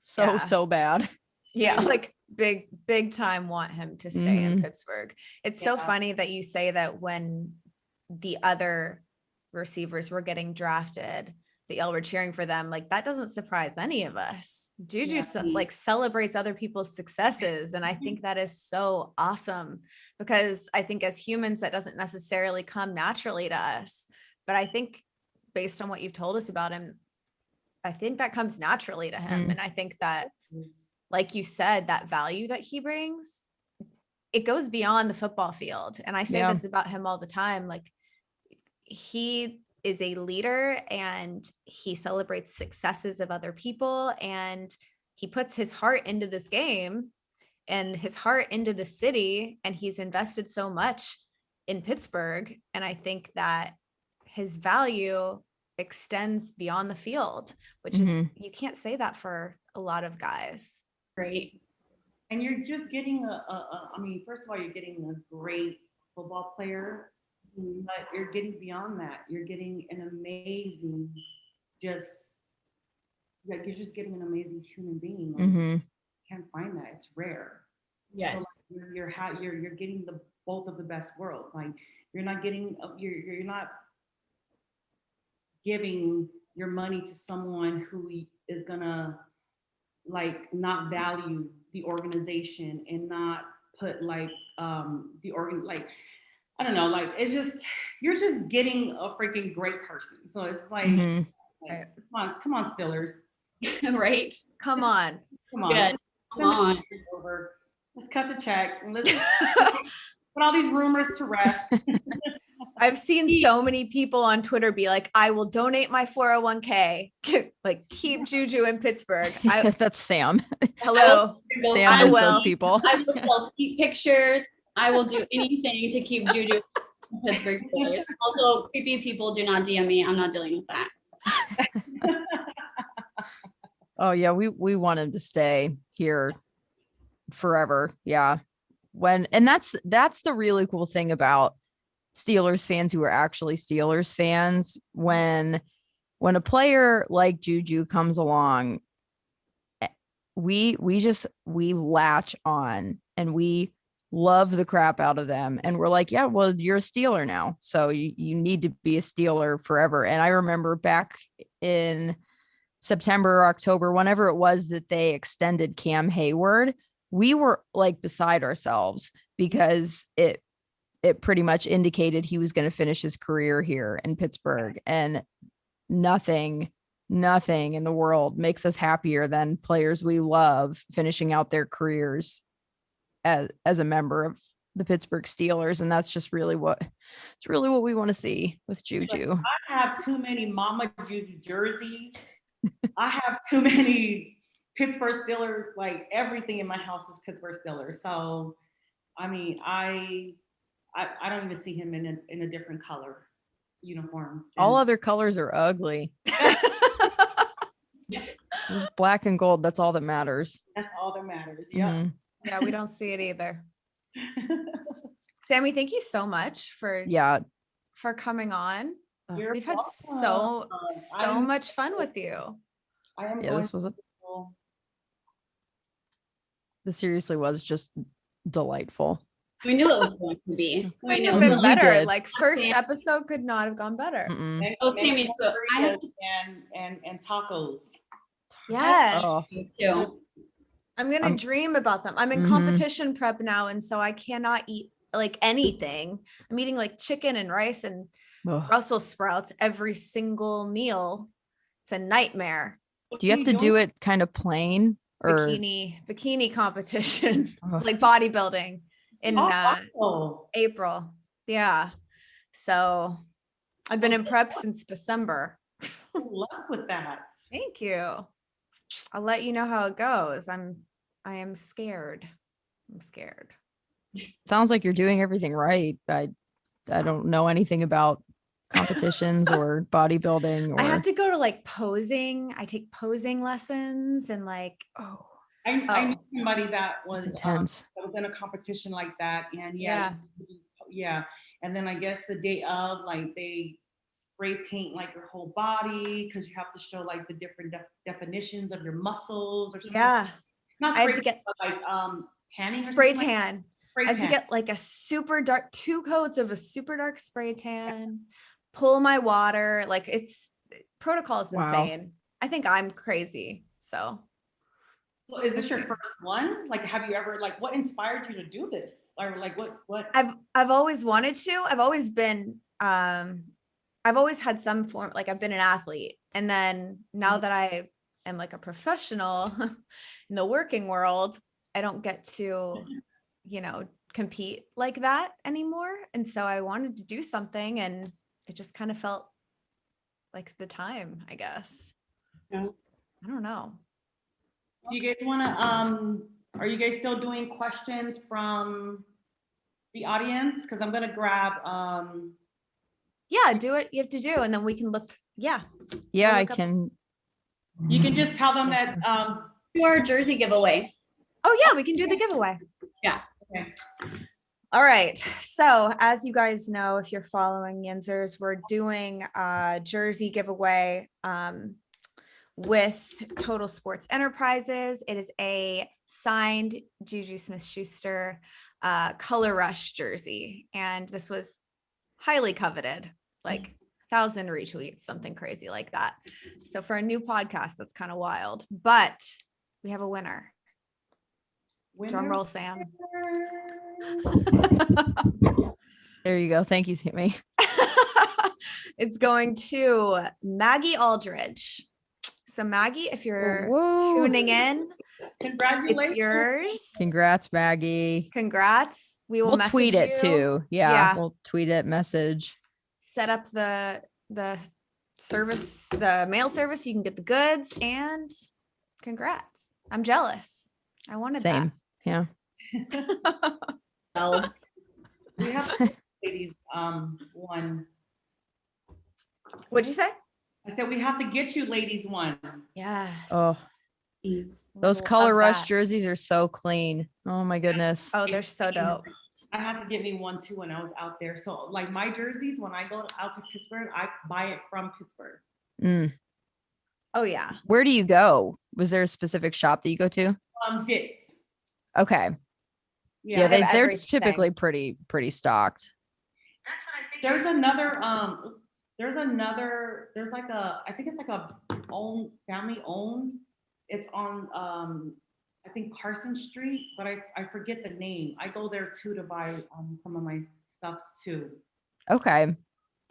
So, Yeah. so bad. Yeah, like big time want him to stay in Mhm. Pittsburgh. It's so Yeah. funny that you say that when the other receivers were getting drafted, that y'all were cheering for them. Like that doesn't surprise any of us. Juju Yeah. like celebrates other people's successes. And I think that is so awesome because I think as humans, that doesn't necessarily come naturally to us. But I think based on what you've told us about him, I think that comes naturally to him. Mm. And I think that, like you said, that value that he brings, it goes beyond the football field. And I say Yeah. this about him all the time. Like he is a leader and he celebrates successes of other people and he puts his heart into this game and his heart into the city. And he's invested so much in Pittsburgh. And I think that his value extends beyond the field, which is, Mhm. you can't say that for a lot of guys. Great. And you're just getting I mean, first of all, you're getting a great football player, but you're getting beyond that. You're getting an amazing, just like you're just getting an amazing human being. Like, Mhm. you can't find that. It's rare. So, Yes. like, you're getting the both of the best world. Like you're not getting you're not giving your money to someone who is gonna like not value the organization and not put like the organ like I don't know, like it's just you're just getting a freaking great person. So it's like, Mhm. like, come on, Steelers. Right. Come on. Come on. Good. Come on. Over. Let's cut the check and let's put all these rumors to rest. I've seen so many people on Twitter be like, I will donate my 401k. Like keep Juju in Pittsburgh. That's Sam. Hello. Sam I is will. those people. I will sell feet pictures. I will do anything to keep Juju in Pittsburgh Steelers. Also, creepy people do not DM me. I'm not dealing with that. Oh yeah, we want him to stay here forever. Yeah. And that's the really cool thing about Steelers fans who are actually Steelers fans. When a player like Juju comes along, we latch on and we love the crap out of them. And we're like, yeah, well, you're a Steeler now. So you need to be a Steeler forever. And I remember back in September or October, whenever it was that they extended Cam Hayward, we were like beside ourselves because it pretty much indicated he was going to finish his career here in Pittsburgh. And nothing in the world makes us happier than players we love finishing out their careers as a member of the Pittsburgh Steelers. And that's just really what we want to see with Juju. I have too many Mama Juju jerseys. I have too many Pittsburgh Steelers, like everything in my house is Pittsburgh Steelers. So, I mean, I don't even see him in a different color uniform. All other colors are ugly. Just black and gold. That's all that matters. That's all that matters. Yeah. Mhm. Yeah, we don't see it either. Sammy, thank you so much for coming on. You're We've had welcome. so much fun with you. I am Yeah, going this was to this seriously was just delightful. We knew it was going to be. We Couldn't knew. have You been better. did. Like first episode could not have gone better. Mm-mm. Oh, Sammy, so I have to and tacos. Yes. Oh. too. I'm gonna I'm- dream about them. I'm in Mhm. competition prep now, and so I cannot eat like anything. I'm eating like chicken and rice and Ugh. Brussels sprouts every single meal. It's a nightmare. Do you have to do it kind of plain or Bikini competition, Ugh. like bodybuilding in Oh, April. Yeah. So I've been in prep since December. good luck with that. Thank you. I'll let you know how it goes. I am scared. I'm scared. sounds like you're doing everything right. I don't know anything about competitions or bodybuilding or I had to go to like posing. I take posing lessons and like, I knew somebody that it's was intense. in a competition like that, and Yeah. yeah. And then I guess the day of, like they spray paint like your whole body because you have to show like the different definitions of your muscles or something. Yeah. Not I had spray to get paint, but like tanning. or spray something like- tan. Spray I had to tan. get like a super dark, 2 coats of a super dark spray tan, pull my water. Like it's protocol is Wow. insane. I think I'm crazy. So So is this your first one? Like, have you ever like what inspired you to do this? Or like what? I've always wanted to. I've always been I've always had some form, like I've been an athlete. And then now that I am like a professional in the working world, I don't get to, you know, compete like that anymore. And so I wanted to do something and it just kind of felt like the time, I guess. Yeah. I don't know. Do you guys want to are you guys still doing questions from the audience? Because I'm gonna grab Yeah, do what you have to do. And then we can look. Yeah. Yeah, We'll I look up- can. you can just tell them that To our jersey giveaway. Oh yeah, we can do the giveaway. Yeah. Okay. All right. So as you guys know, if you're following Yinzers, we're doing a jersey giveaway with Total Sports Enterprises. It is a signed Juju Smith-Schuster Color Rush jersey. And this was highly coveted, like 1,000 retweets, something crazy like that. So for a new podcast, that's kind of wild, but we have a winner. Drum roll, Sam. There you go. Thank you, Sammy. It's going to Maggie Aldridge. So Maggie, if you're Whoa. tuning in, Congratulations. it's yours. Congrats, Maggie. Congrats. We will We'll message tweet it you, too. Yeah, Yeah. we'll tweet it, message. set up the service, the mail service. You can get the goods, and congrats. I'm jealous. I wanted Same. Yeah. that. Elves. We have ladies one. What'd you say? I said we have to get you ladies one. Yes. Oh, Jeez. those Love color rush that. jerseys are so clean. Oh my goodness. Oh, they're so dope. I had to get me one too when I was out there. So like my jerseys, when I go out to Pittsburgh, I buy it from Pittsburgh. Mm. Oh yeah. Where do you go? Was there a specific shop that you go to? Dick's. Okay. Yeah, Yeah. They have they're everything. typically pretty stocked. That's what I think. There's another, there's like I think it's like a family owned. It's on, I think Carson Street, but I forget the name. I go there too to buy some of my stuffs too. Okay.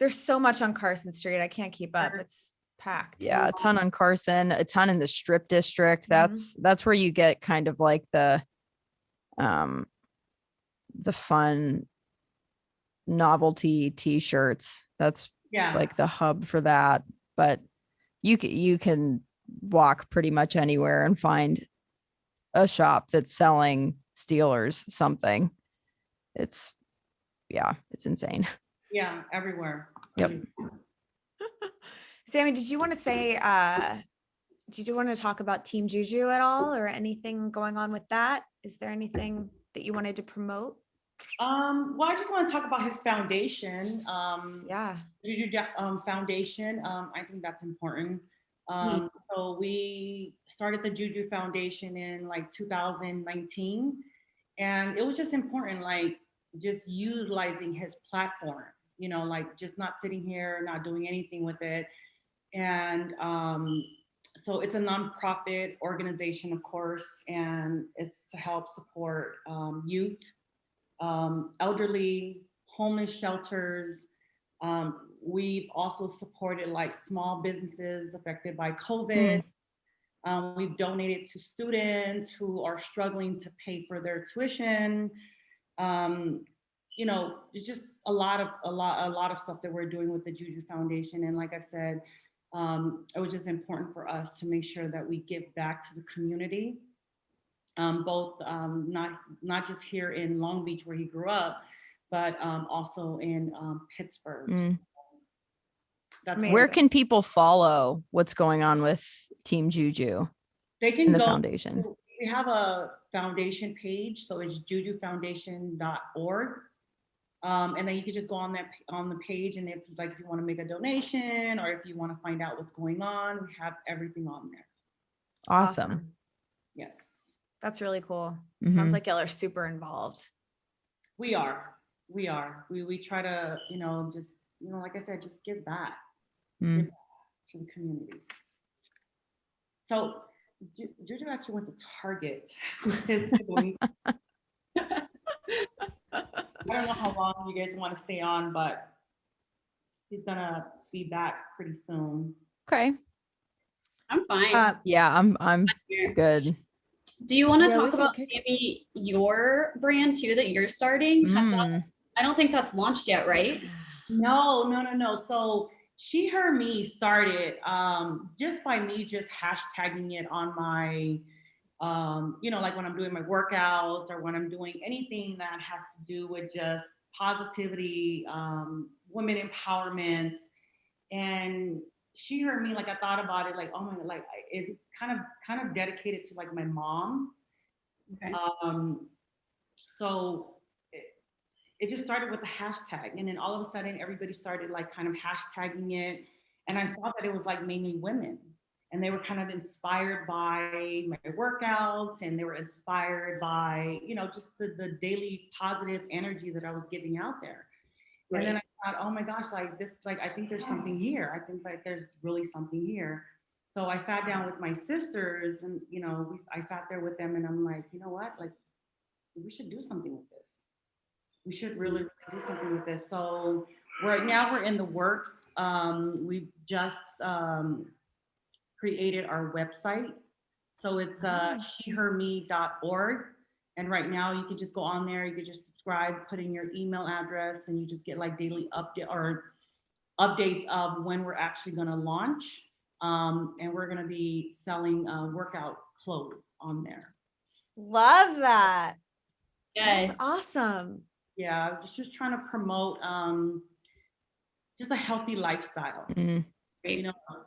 There's so much on Carson Street. I can't keep up. It's packed. Yeah, a ton on Carson, a ton in the Strip District. Mhm. That's where you get kind of like the fun novelty t-shirts. That's Yeah. like the hub for that. But you can walk pretty much anywhere and find a shop that's selling Steelers something. It's insane. Yeah, everywhere. Yep. Sammy, did you want to say, did you want to talk about Team Juju at all or anything going on with that? Is there anything that you wanted to promote? Well, I just want to talk about his foundation. Yeah. Juju Foundation. I think that's important. So we started the Juju Foundation in like 2019, and it was just important, like just utilizing his platform, you know, like just not sitting here, not doing anything with it. And so it's a nonprofit organization, of course, and it's to help support youth, elderly, homeless shelters. We've also supported like small businesses affected by COVID. We've donated to students who are struggling to pay for their tuition. You know, it's just a lot of stuff that we're doing with the Juju Foundation. And like I've said, it was just important for us to make sure that we give back to the community, both not just here in Long Beach where he grew up, but also in Pittsburgh. That's Where can people follow what's going on with Team Juju they can in the go foundation? We have a foundation page, so it's jujufoundation.org. And then you could just go on the page, and if you want to make a donation or if you want to find out what's going on, we have everything on there. Awesome. Yes, That's really cool. Mhm. Sounds like y'all are super involved. we are. We try to, just, like I said, just give back Mm. to the communities. So Juju actually went to Target with his siblings. I don't know how long you guys want to stay on, but he's gonna be back pretty soon. Okay. I'm fine. Yeah, I'm good. Do you want to Yeah, we talk can about kick- maybe your brand too that you're starting? I don't think that's launched yet, right? No. So She Her Me started just by me just hashtagging it on my, like when I'm doing my workouts or when I'm doing anything that has to do with just positivity, women empowerment. And She Her Me, like I thought about it, like, oh my God, like it's kind of dedicated to like my mom. Okay. So it just started with the hashtag, and then all of a sudden everybody started like kind of hashtagging it, and I saw that it was like mainly women, and they were kind of inspired by my workouts, and they were inspired by just the daily positive energy that I was giving out there. Right. And then I thought, oh my gosh, like this, like I think there's something here. I think like there's really something here. So I sat down with my sisters, and I sat there with them, and I'm like, you know what, like we should do something with this. We should really do something with this. So right now we're in the works. We've just created our website. So it's sheherme.org. And right now you can just go on there, you can just subscribe, put in your email address, and you just get like daily updates of when we're actually gonna launch. And we're gonna be selling workout clothes on there. Love that. Yes. That's awesome. Yeah, just trying to promote just a healthy lifestyle. Mm.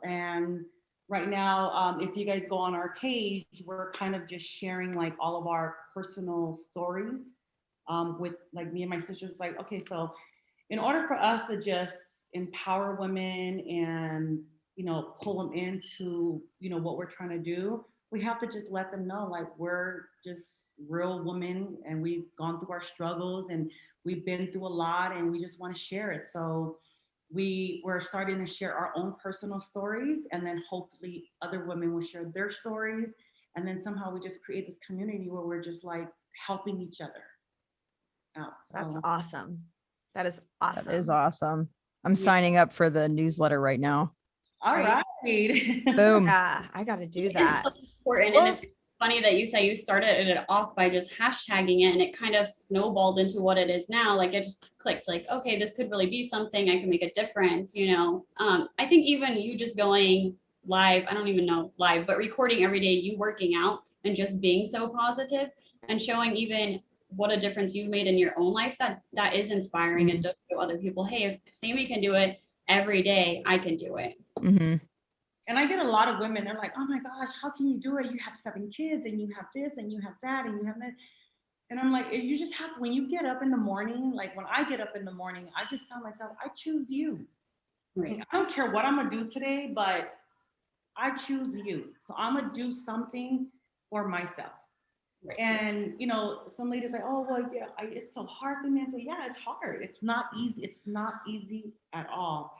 And right now, if you guys go on our page, we're kind of just sharing like all of our personal stories with like me and my sisters. Like, okay, so in order for us to just empower women and pull them into what we're trying to do, we have to just let them know like we're just real women, and we've gone through our struggles, and we've been through a lot, and we just want to share it. So we're starting to share our own personal stories, and then hopefully other women will share their stories, and then somehow we just create this community where we're just like helping each other out. That's So, awesome. That is awesome. That is awesome. I'm signing up for the newsletter right now. all right. Boom. Yeah, I got to do It's that. important. Well- And it's funny that you say you started it off by just hashtagging it, and it kind of snowballed into what it is now. Like it just clicked, like, okay, this could really be something. I can make a difference, I think even you just going live, I don't even know live, but recording every day, you working out and just being so positive and showing even what a difference you've made in your own life, that is inspiring. And just show other people, hey, if Sammy can do it every day, I can do it. Mm-hmm. And I get a lot of women, they're like, oh my gosh, how can you do it? You have 7 kids, and you have this, and you have that, and you have that. And I'm like, you just have to, when you get up in the morning, like when I get up in the morning, I just tell myself, I choose you. Right. I don't care what I'm gonna do today, but I choose you. So I'm gonna do something for myself. Right. And some ladies like, oh well, yeah, it's so hard for me. I say, yeah, it's hard. It's not easy. It's not easy at all.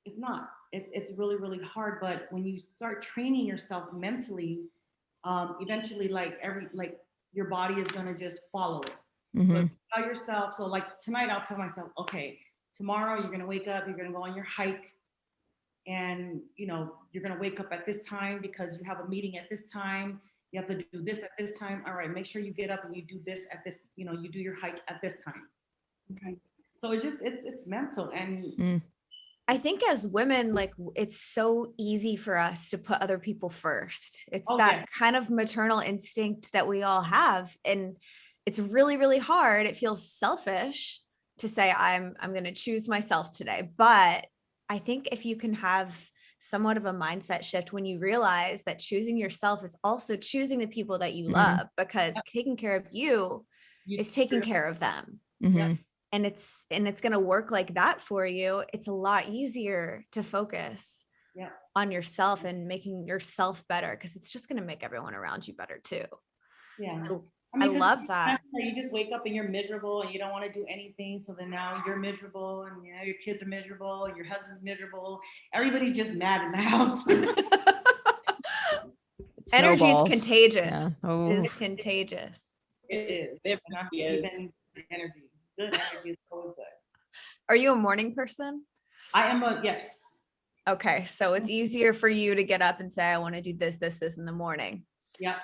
It's not. It's really, really hard. But when you start training yourself mentally, eventually, like your body is gonna just follow it. Mm-hmm. But tell yourself. So like tonight, I'll tell myself, okay, tomorrow you're gonna wake up. You're gonna go on your hike, and you're gonna wake up at this time because you have a meeting at this time. You have to do this at this time. All right, make sure you get up and you do this at this. You do your hike at this time. Okay. So it's mental. And I think as women, like it's so easy for us to put other people first. It's that yes. kind of maternal instinct that we all have. And it's really, really hard. It feels selfish to say, I'm going to choose myself today. But I think if you can have somewhat of a mindset shift when you realize that choosing yourself is also choosing the people that you love, because taking care of you is taking care of them. Mm-hmm. Yeah. and it's going to work like that for you, it's a lot easier to focus Yeah. on yourself and making yourself better, because it's just going to make everyone around you better too. Yeah. I 'cause love that. You just wake up and you're miserable and you don't want to do anything. So then now you're miserable and your kids are miserable, your husband's miserable. Everybody's just mad in the house. Energy is Snowballs. contagious. Yeah. It Oh, is contagious. It is. It And I really believe is. in energy. Good energy is always good. Are you a morning person? I am yes. Okay, so it's easier for you to get up and say, I want to do this, this, this in the morning. Yep.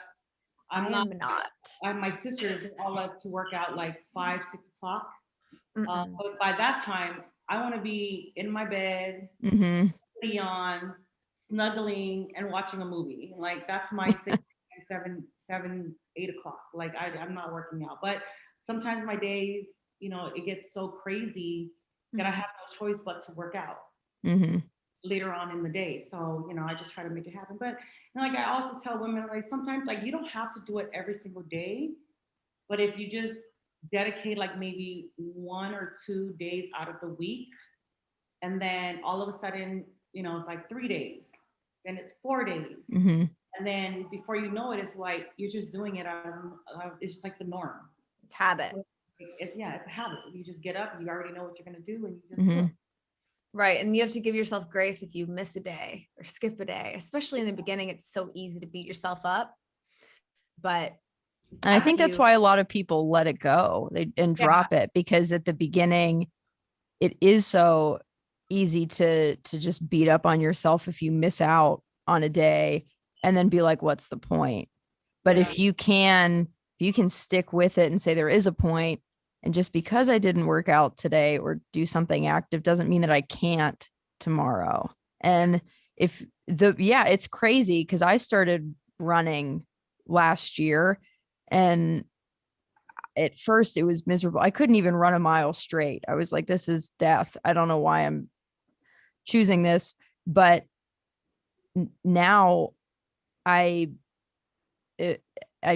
I am not. My sisters they all like to work out like 5, 6 o'clock. Mm-mm. But by that time, I want to be in my bed, mhm. on, snuggling and watching a movie. Like that's my 6, 7, 8 o'clock. Like I'm not working out. But sometimes my days, it gets so crazy that I have no choice but to work out Mhm. later on in the day. So, I just try to make it happen. But like I also tell women, like sometimes like you don't have to do it every single day. But if you just dedicate like maybe 1 or 2 days out of the week, and then all of a sudden, it's like 3 days, then it's 4 days. Mhm. And then before you know it, it's like you're just doing it it's just like the norm. It's habit. It's a habit. You just get up, you already know what you're gonna do, and you just do it. Mhm. Right. And you have to give yourself grace if you miss a day or skip a day, especially in the beginning. It's so easy to beat yourself up. But And I think that's you- why a lot of people let it go and drop it, because at the beginning, it is so easy to just beat up on yourself if you miss out on a day and then be like, what's the point? But Yeah. if you can stick with it and say there is a point, and just because I didn't work out today or do something active doesn't mean that I can't tomorrow. And it's crazy because I started running last year, and at first it was miserable. I couldn't even run a mile straight. I was like, this is death. I don't know why I'm choosing this, but now I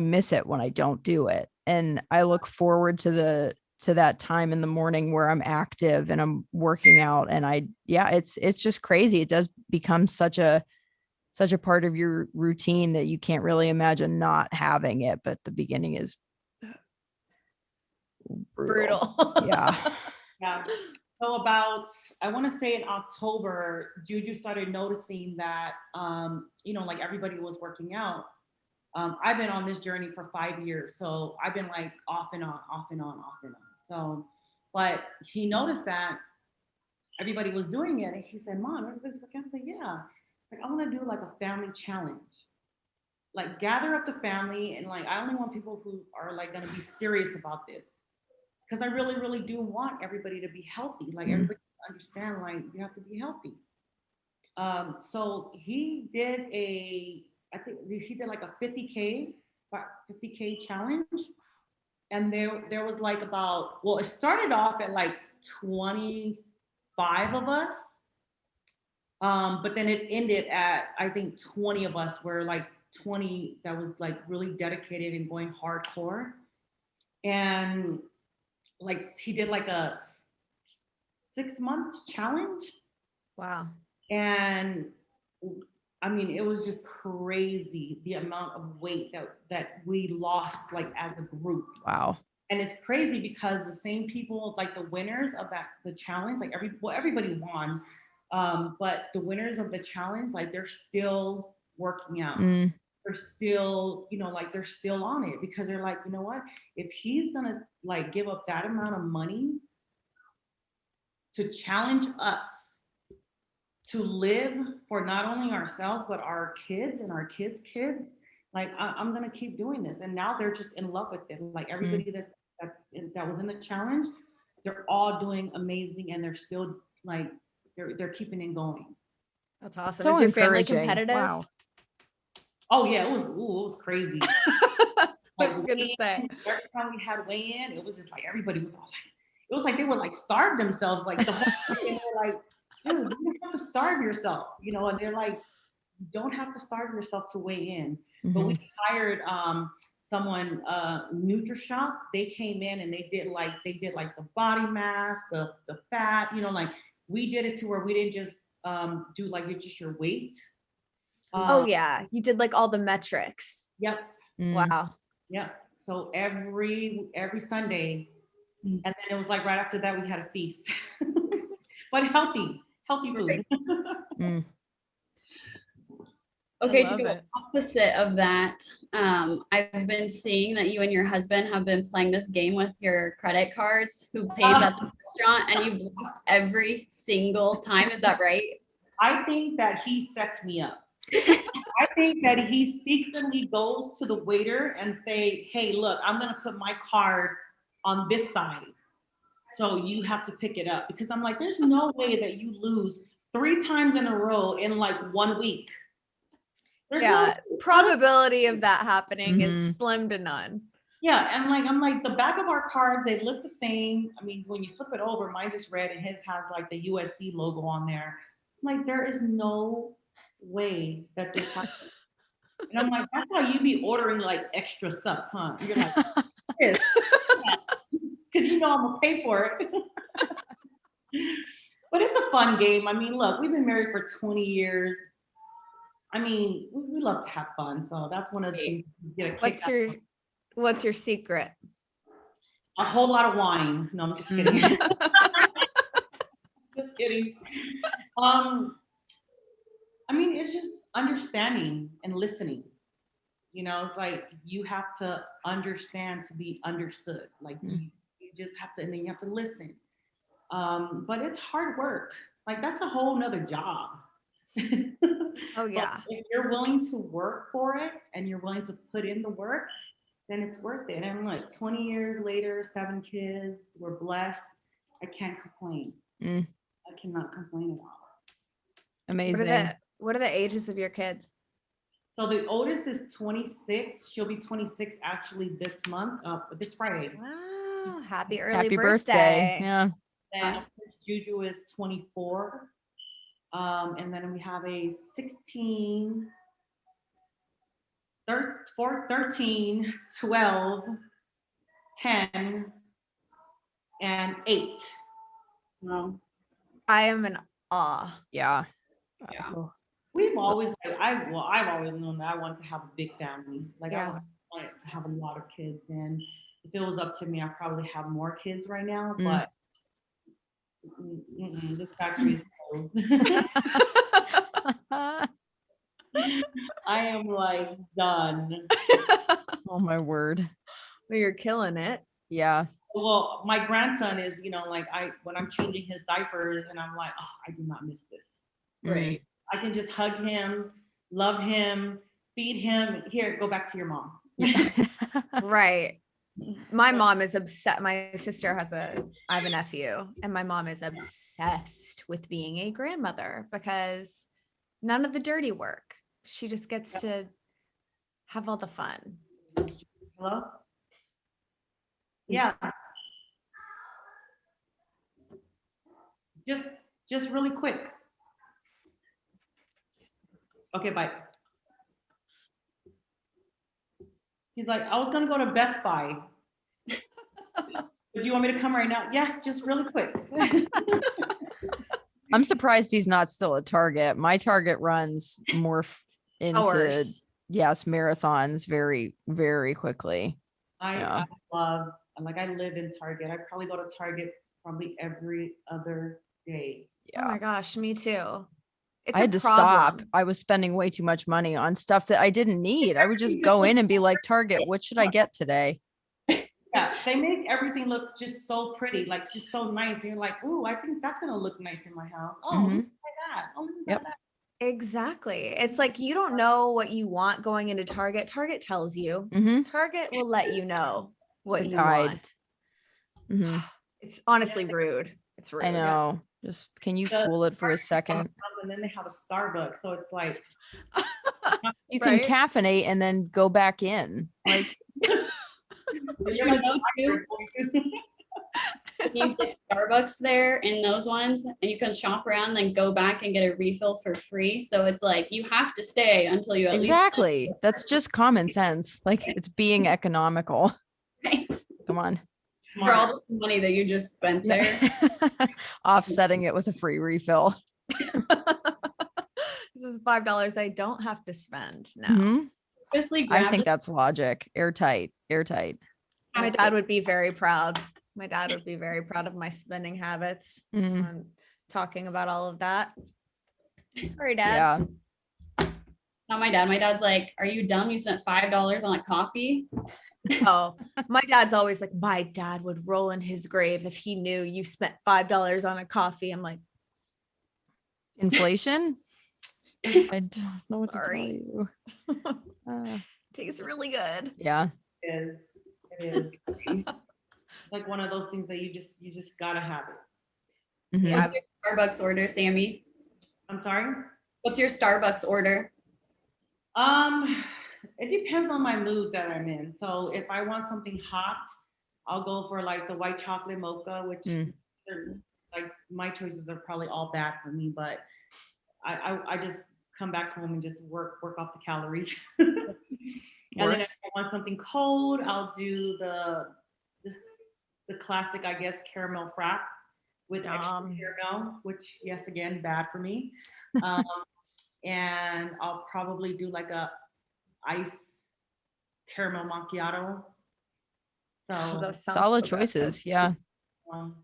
miss it when I don't do it. And I look forward to that time in the morning where I'm active and I'm working out. And it's just crazy. It does become such a part of your routine that you can't really imagine not having it. But the beginning is brutal. Yeah. Yeah. So about, I want to say in October, Juju started noticing that, like everybody was working out. I've been on this journey for 5 years. So I've been like off and on, off and on, off and on. So, but he noticed that everybody was doing it. And he said, Mom, everybody's working out. I said, yeah. It's like, I want to do like a family challenge. Like gather up the family. And like, I only want people who are like going to be serious about this. Because I really, really do want everybody to be healthy. Like everybody to understand, like you have to be healthy. So he did I think he did like a 50K challenge. And there was like it started off at like 25 of us. But then it ended at, I think 20 of us were like 20 that was like really dedicated and going hardcore. And like he did like a 6-month challenge. Wow. And I mean, it was just crazy the amount of weight that we lost like as a group. Wow. And it's crazy because the same people, like the winners of the challenge, like everybody won. But the winners of the challenge, like they're still working out. They're still, like they're still on it because they're like, you know what? If he's gonna like give up that amount of money to challenge us to live for not only ourselves, but our kids and our kids' kids, like I'm gonna keep doing this. And now they're just in love with it. Like everybody that was in the challenge, they're all doing amazing and they're still like, they're keeping it going. That's awesome. So Is your family encouraging. competitive? Wow. Oh yeah, it was crazy. I was Like, gonna say. every time we had weigh-in, it was just like everybody was all like, it was like they would like starve themselves, like the whole thing. They're like, dude, you don't have to starve yourself, and they're like, you don't have to starve yourself to weigh in. But we hired someone, NutriShop, they came in and they did like the body mass, the fat, like we did it to where we didn't just do like your weight. Oh yeah, you did like all the metrics. Yep. Wow. Yep. So every Sunday, and then it was like right after that we had a feast, but healthy food. Okay, I to love go it. opposite of that, I've been seeing that you and your husband have been playing this game with your credit cards, who pays at the restaurant, and you lost every single time. Is that right? I think that he sets me up. I think that he secretly goes to the waiter and say, hey, look, I'm gonna put my card on this side, so you have to pick it up. Because I'm like, there's no way that you lose 3 times in a row in like 1 week. There's Yeah, no probability of that happening Mhm. is slim to none. Yeah, and I'm like the back of our cards, they look the same. I mean, when you flip it over, mine's is red and his has like the USC logo on there. I'm like, there is no way that this happens. And I'm like, that's how you be ordering like extra stuff, huh? You're like, yes. Because I'm gonna pay for it. But it's a fun game. I mean, look, we've been married for 20 years. I mean, we love to have fun. So that's one of the things you get a kick out of. What's your secret? A whole lot of wine. No, I'm just kidding. Just kidding. I mean, it's just understanding and listening. It's like you have to understand to be understood. Like you just have to, and then you have to listen. But it's hard work. Like that's a whole nother job. Oh yeah. But if you're willing to work for it and you're willing to put in the work, then it's worth it. And like 20 years later, 7 kids, we're blessed. I can't complain. I cannot complain at all. Amazing. What are the ages of your kids? So the oldest is 26. She'll be 26 actually this month, this Friday. Wow, happy early Happy birthday. Yeah. Then of course, Juju is 24. And then we have a 16, 13, 12, 10, and 8. No. I am in awe. Yeah. Yeah. We've always, I've always known that I wanted to have a big family. Like Yeah. I wanted to have a lot of kids, and if it was up to me, I probably have more kids right now. But this factory is closed. I am like done. Oh my word. Well, you're killing it. Yeah. Well, my grandson is, like when I'm changing his diapers, and I'm like, oh, I do not miss this. Right. I can just hug him, love him, feed him. Here, go back to your mom. Right. My mom is obsessed. My sister I have a nephew, and my mom is obsessed with being a grandmother because none of the dirty work. She just gets to have all the fun. Hello? Yeah. Just really quick. Okay, bye. He's like, I was gonna go to Best Buy. Do you want me to come right now? Yes, just really quick. I'm surprised he's not still at Target. My Target runs more into Hours. yes, marathons very, very quickly. I love, I live in Target. I probably go to Target probably every other day. Yeah. Oh my gosh, me too. It's I had a to stop. problem. I was spending way too much money on stuff that I didn't need. I would just go in and be like, Target, what should I get today? Yeah, they make everything look just so pretty, like just so nice. And you're like, ooh, I think that's gonna look nice in my house. Oh, look at that. Oh, look at Yep. that. Exactly. It's like you don't know what you want going into Target. Target tells you. Target will let you know what It's a you guide. want. It's honestly rude. It's rude. I know. Just can you cool it for a second? And then they have a Starbucks, so it's like You can Right? caffeinate and then go back in. Like you're like, you get Starbucks there in those ones, and you can shop around, then go back and get a refill for free. So it's like you have to stay until you at Exactly. That's just common sense. Like it's being economical. least right, Come on. for all Smart. the money that you just spent there. Offsetting it with a free refill. This is $5 I don't have to spend now. Mhm. Obviously, I grab think it, that's logic. Airtight. Airtight. My have dad to. would be very proud. My dad would be very proud of my spending habits. Mm, Talking about all of that. Sorry, Dad. yeah. Not my dad. My dad's like, "Are you dumb? You spent $5 on a coffee." Oh, my dad's always like, my dad would roll in his grave if he knew you spent $5 on a coffee. I'm like, Inflation. I don't know what to tell Sorry. you. tastes really good. Yeah. It is. It is. It's like one of those things that you just gotta have it. Mhm. Yeah. What's your Starbucks order, Sammy? I'm sorry. What's your Starbucks order? It depends on my mood that I'm in. So if I want something hot, I'll go for like the white chocolate mocha, which Mm. certain, like my choices are probably all bad for me, but I just come back home and just work off the calories. And then if Works. I want something cold, I'll do the classic, I guess, caramel frap with extra Yum. caramel, which yes, again, bad for me. Um, and I'll probably do like a ice caramel macchiato. So, Those sound Solid so good. choices. Yeah. um,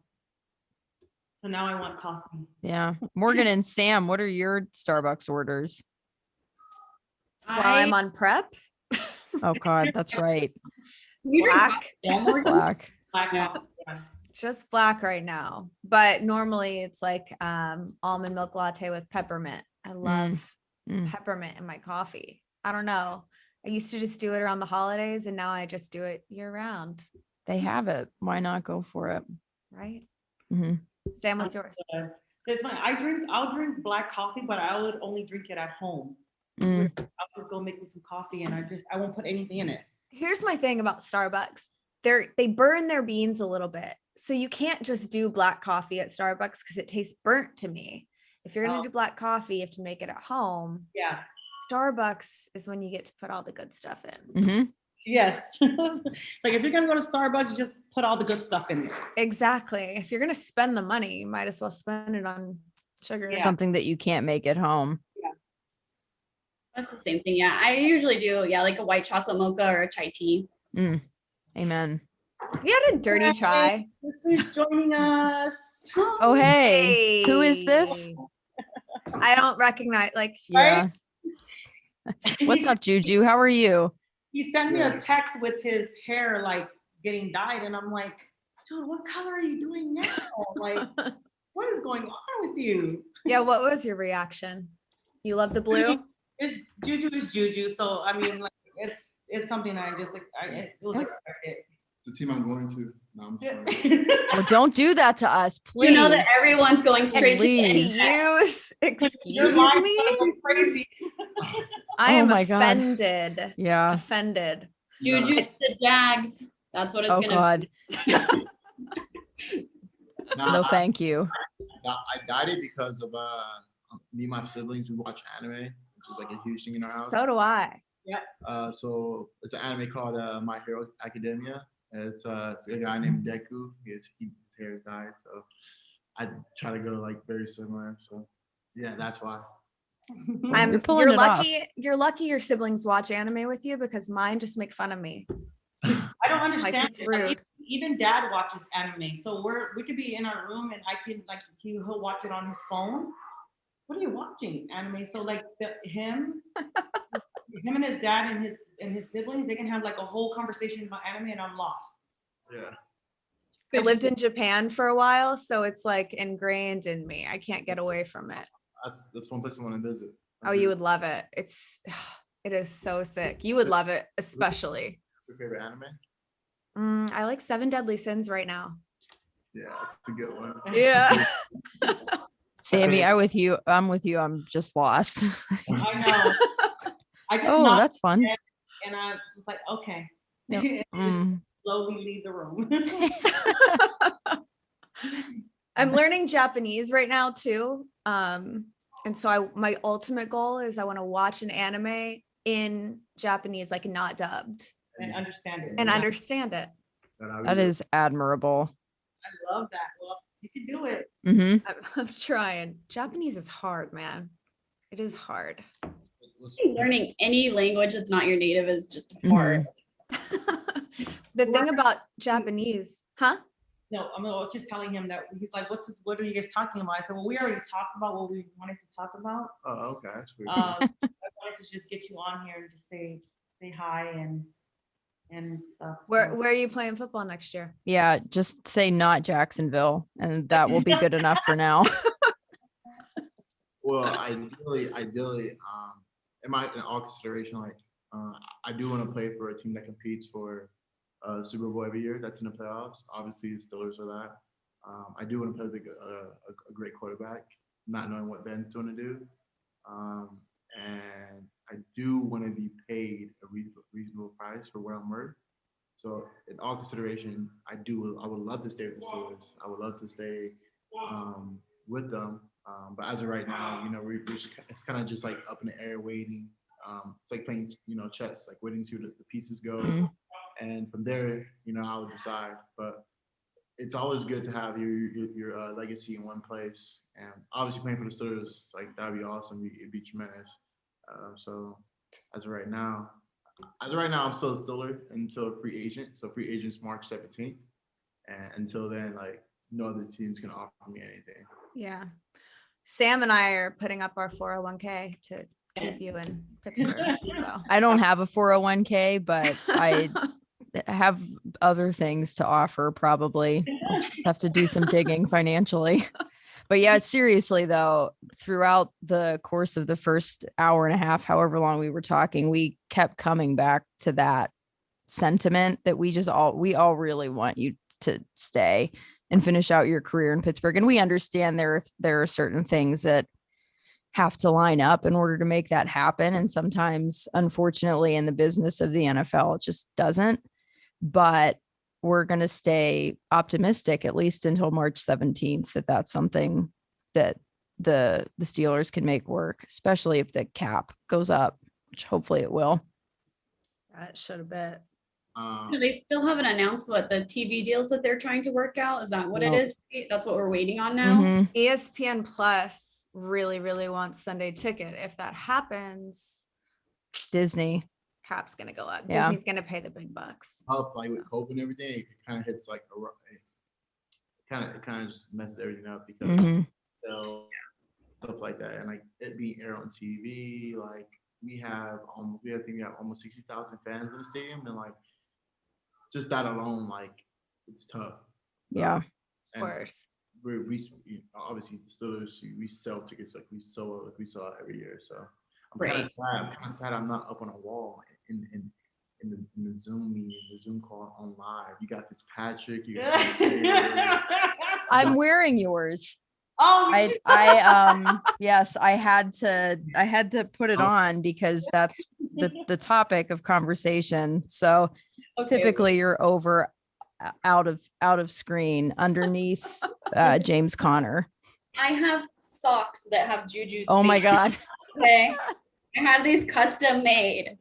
so now I want coffee. Yeah. Morgan and Sam, what are your Starbucks orders? While I'm on prep, Oh God, that's right. You drink black, coffee, yeah, Morgan? Black. Black Yeah. coffee. Yeah. just black right now. But normally it's like almond milk latte with peppermint. I love Mm. peppermint in my coffee. I don't know. I used to just do it around the holidays and now I just do it year round. They have it. Why not go for it? Right? Mhm. Sam, what's yours? So it's fine. I'll drink black coffee, but I would only drink it at home. Mm. I'll just go make me some coffee and I won't put anything in it. Here's my thing about Starbucks. They burn their beans a little bit. So you can't just do black coffee at Starbucks because it tastes burnt to me. If you're gonna Oh. do black coffee, you have to make it at home. Yeah. Starbucks is when you get to put all the good stuff in. Mhm. Yes. It's like if you're gonna go to Starbucks, just put all the good stuff in there. Exactly. If you're gonna spend the money, you might as well spend it on sugar. Yeah. Something that you can't make at home. That's the same thing. Yeah, I usually do. Yeah, like a white chocolate mocha or a chai tea. Mm. Amen. We had a dirty chai. This is joining us. Oh, hey. Who is this? Hey. I don't recognize Yeah. What's up, Juju? How are you? He sent me a text with his hair like getting dyed, and I'm like, dude, what color are you doing now? Like, what is going on with you? yeah, what was your reaction? You love the blue? It's Juju is Juju, so I mean, like, it's something that I just like. It was expected. The team I'm going to. No, I'm just kidding. Oh, don't do that to us, please. You know that everyone's going straight to Please. Excuse Your mind me? is going crazy. I Oh am my God. offended. Yeah. Offended. Juju to the Jags. That's what it's Oh gonna God. Nah, No, thank you. I dyed it because of me and my siblings. We watch anime, which is like a huge thing in our house. So do I. So it's an anime called My Hero Academia. And it's a guy named Deku. His hair is dyed, so I try to go like very similar. So yeah, that's why. You're pulling You're it off. lucky. You're lucky your siblings watch anime with you because mine just make fun of me. I don't understand. it's it. Like, rude. even Dad watches anime, so we could be in our room and I can like he'll watch it on his phone. What are you watching? Anime. So like him and his dad and his siblings, they can have like a whole conversation about anime, and I'm lost. Yeah. I lived in Japan for a while, so it's like ingrained in me. I can't get away from it. That's one place I want to visit. Oh, you would love it. It is so sick. You would love it, especially. What's your favorite anime? I like Seven Deadly Sins right now. Yeah, that's a good one. Yeah. Sammy, I'm with you. I'm just lost. I know. I just Oh, knocked that's fun. and I'm just like, okay. Yep. And just Mm. slowly leave the room. I'm learning Japanese right now too. And so my ultimate goal is I want to watch an anime in Japanese, like not dubbed, And understand it. and understand it. That is admirable. I love that. Well, you can do it. Hmm. I'm trying. Japanese is hard, man. It is hard. Learning any language that's not your native is just hard. The thing about Japanese, huh? No, I was just telling him that he's like, what are you guys talking about? I said, well, we already talked about what we wanted to talk about. Oh, okay. That's weird. I wanted to just get you on here and just say hi and stuff. Where so. are you playing football next year? Yeah, just say not Jacksonville, and that will be good enough for now. Well, ideally, in all consideration, like I do want to play for a team that competes for Super Bowl every year. That's in the playoffs. Obviously, the Steelers are that. I do want to play with a great quarterback, not knowing what Ben's going to do, and I do want to be paid a reasonable price for what I'm worth. So, in all consideration, I would love to stay with the Steelers. I would love to stay with them. But as of right now, it's kind of just like up in the air waiting. It's like playing, chess, like waiting to see where the pieces go. Mm-hmm. And from there, I would decide. But it's always good to have your legacy in one place. And obviously playing for the Steelers, like that'd be awesome. It'd be tremendous. So as of right now, I'm still a Steeler until a free agent. So free agent's March 17th. And until then, like no other teams can offer me anything. Yeah. Sam and I are putting up our 401k to keep Yes. you in Pittsburgh. So I don't have a 401k, but I have other things to offer probably. I'll just have to do some digging financially. But yeah, seriously though, throughout the course of the first hour and a half, however long we were talking, we kept coming back to that sentiment that we all really want you to stay and finish out your career in Pittsburgh. And we understand there are certain things that have to line up in order to make that happen. And sometimes, unfortunately, in the business of the NFL, it just doesn't. But we're going to stay optimistic, at least until March 17th, that that's something that the Steelers can make work, especially if the cap goes up, which hopefully it will. that should have been. They still haven't announced what the TV deals that they're trying to work out. Is that what No. it is? That's what we're waiting on now. Mhm. ESPN Plus really, really wants Sunday Ticket. If that happens, Disney. cap's gonna go up. Yeah. Disney's gonna pay the big bucks. Up like with COVID and everything, it kind of hits like it kind of just messes everything up because Mhm. so stuff like that, and like it being aired on TV, like we have almost 60,000 fans in the stadium, and like just that alone, like it's tough. So, Yeah. Of and course. obviously the Steelers, we sell tickets like we sell every year. So I'm Right. kind of sad I'm not up on a wall in the Zoom meeting, the Zoom call on live. You got Fitzpatrick, you got I'm wearing yours. Oh, Yes, I had to put it on because that's the topic of conversation. So Okay. typically you're over out of screen underneath James Conner. I have socks that have Juju's. Oh my face. God. Okay. I had these custom made.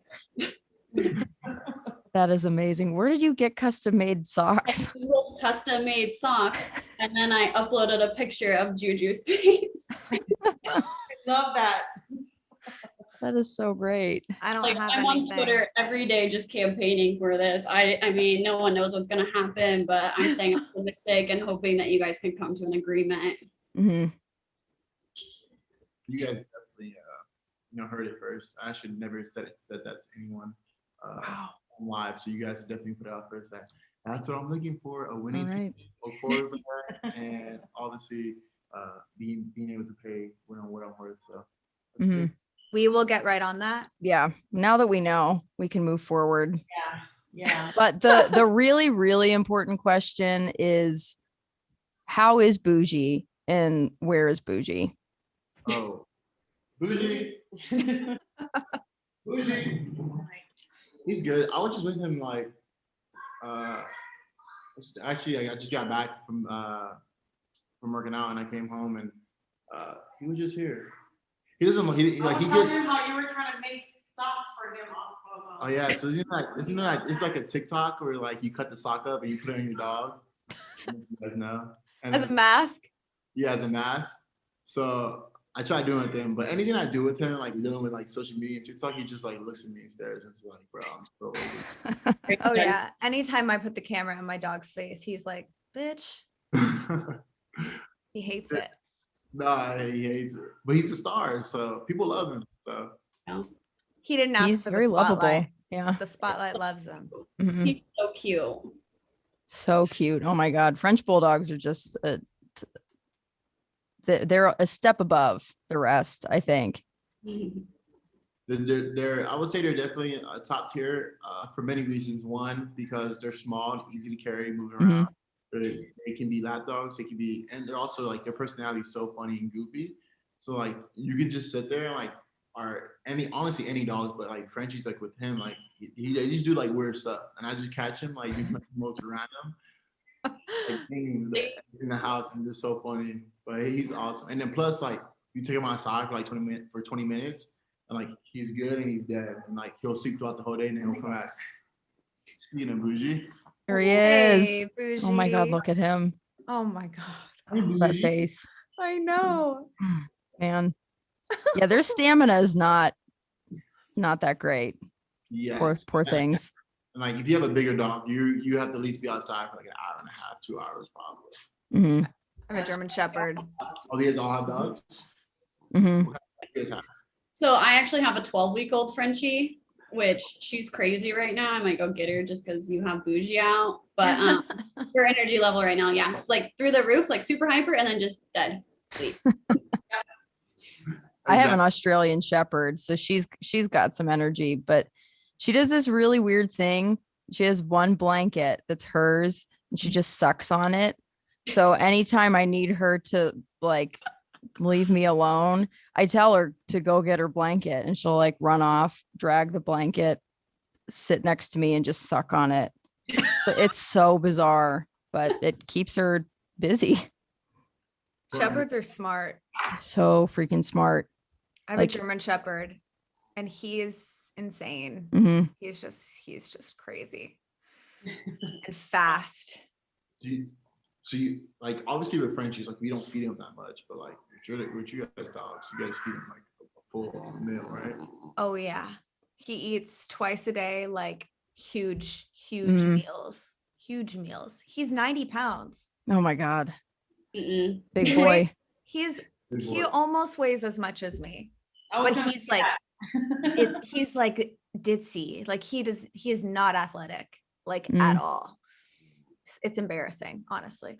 That is amazing. Where did you get custom made socks? Custom made socks, and then I uploaded a picture of Juju's face. I love that. That is so great. I don't Like have I'm on anything. Twitter every day just campaigning for this. I mean, no one knows what's gonna happen, but I'm staying optimistic and hoping that you guys can come to an agreement. Mhm. You guys definitely heard it first. I should never said that to anyone Wow. on live. So you guys definitely put it out first. That's what I'm looking for, a winning All team, right. a quarterback, and obviously being able to pay what I'm worth. So that's Mhm. good. We will get right on that. Yeah. Now that we know, we can move forward. Yeah. But the really, really important question is, how is Bougie and where is Bougie? Oh, Bougie, Bougie. He's good. I was just with him like actually I just got back from from working out, and I came home and he was just here. He doesn't I he was like he telling gets. him how you were trying to make socks for him. Oh yeah, so isn't it like it's like a TikTok where like you cut the sock up and you put it on your dog. You guys know. And As a it's- mask. Yeah, as a mask. So I try doing it with him, but anything I do with him, like dealing with like social media and TikTok, he just like looks at me and stares and it's like, bro, I'm so over Oh yeah. Anytime I put the camera on my dog's face, he's like, bitch. it. He hates it. Nah, he hates it. But he's a star, so people love him. So He didn't ask He's for very the spotlight. lovable. Yeah. The spotlight loves him. Mhm. He's so cute. So cute. Oh my God. French bulldogs are just they're a step above the rest, I think. they're I would say they're definitely a top tier for many reasons. One, because they're small and easy to carry, move around. They can be lap dogs. They can be, and they're also like their personality is so funny and goofy. So like you could just sit there and like, or honestly any dogs, but like Frenchie's like with him, like they just do like weird stuff, and I just catch him like doing the most random like things in the house, and it's so funny. But he's awesome. And then plus like you take him outside for like 20 minutes, and like he's good and he's dead, and like he'll sleep throughout the whole day, and then he'll come back. Speaking of bougie. There he Hey, is. Oh my God, bougie. look at him. Oh my God. Hey, That bougie. face. I know. Man. Yeah, their stamina is not that great. Yeah. Poor things. And like if you have a bigger dog, you have to at least be outside for like an hour and a half, 2 hours probably. Hmm. I'm a German Shepherd. Oh, these all have dogs? Hmm. You guys have- So I actually have a 12-week-old Frenchie, which she's crazy right now. I might go get her just because you have bougie out. But her energy level right now, yeah, it's like through the roof, like super hyper, and then just dead sleep. I have an Australian Shepherd, so she's got some energy, but she does this really weird thing. She has one blanket that's hers, and she just sucks on it. So anytime I need her to like leave me alone, I tell her to go get her blanket, and she'll like run off, drag the blanket, sit next to me, and just suck on it. It's so bizarre, but it keeps her busy. Shepherds are smart. So freaking smart. I have Like- a German Shepherd, and he is insane. Hmm. He's just crazy and fast. So you like obviously with Frenchies, like we don't feed them that much, but like with you guys dogs, you guys feed them like a full meal, right? Oh yeah, he eats twice a day, like huge Mhm. meals. Huge meals. He's 90 pounds. Oh my God. Mm-mm. Big He boy. weighs- He Big boy. almost weighs as much as me, I was but gonna he's say like that. he's like ditzy. Like he is not athletic, like Mm. at all. It's embarrassing, honestly.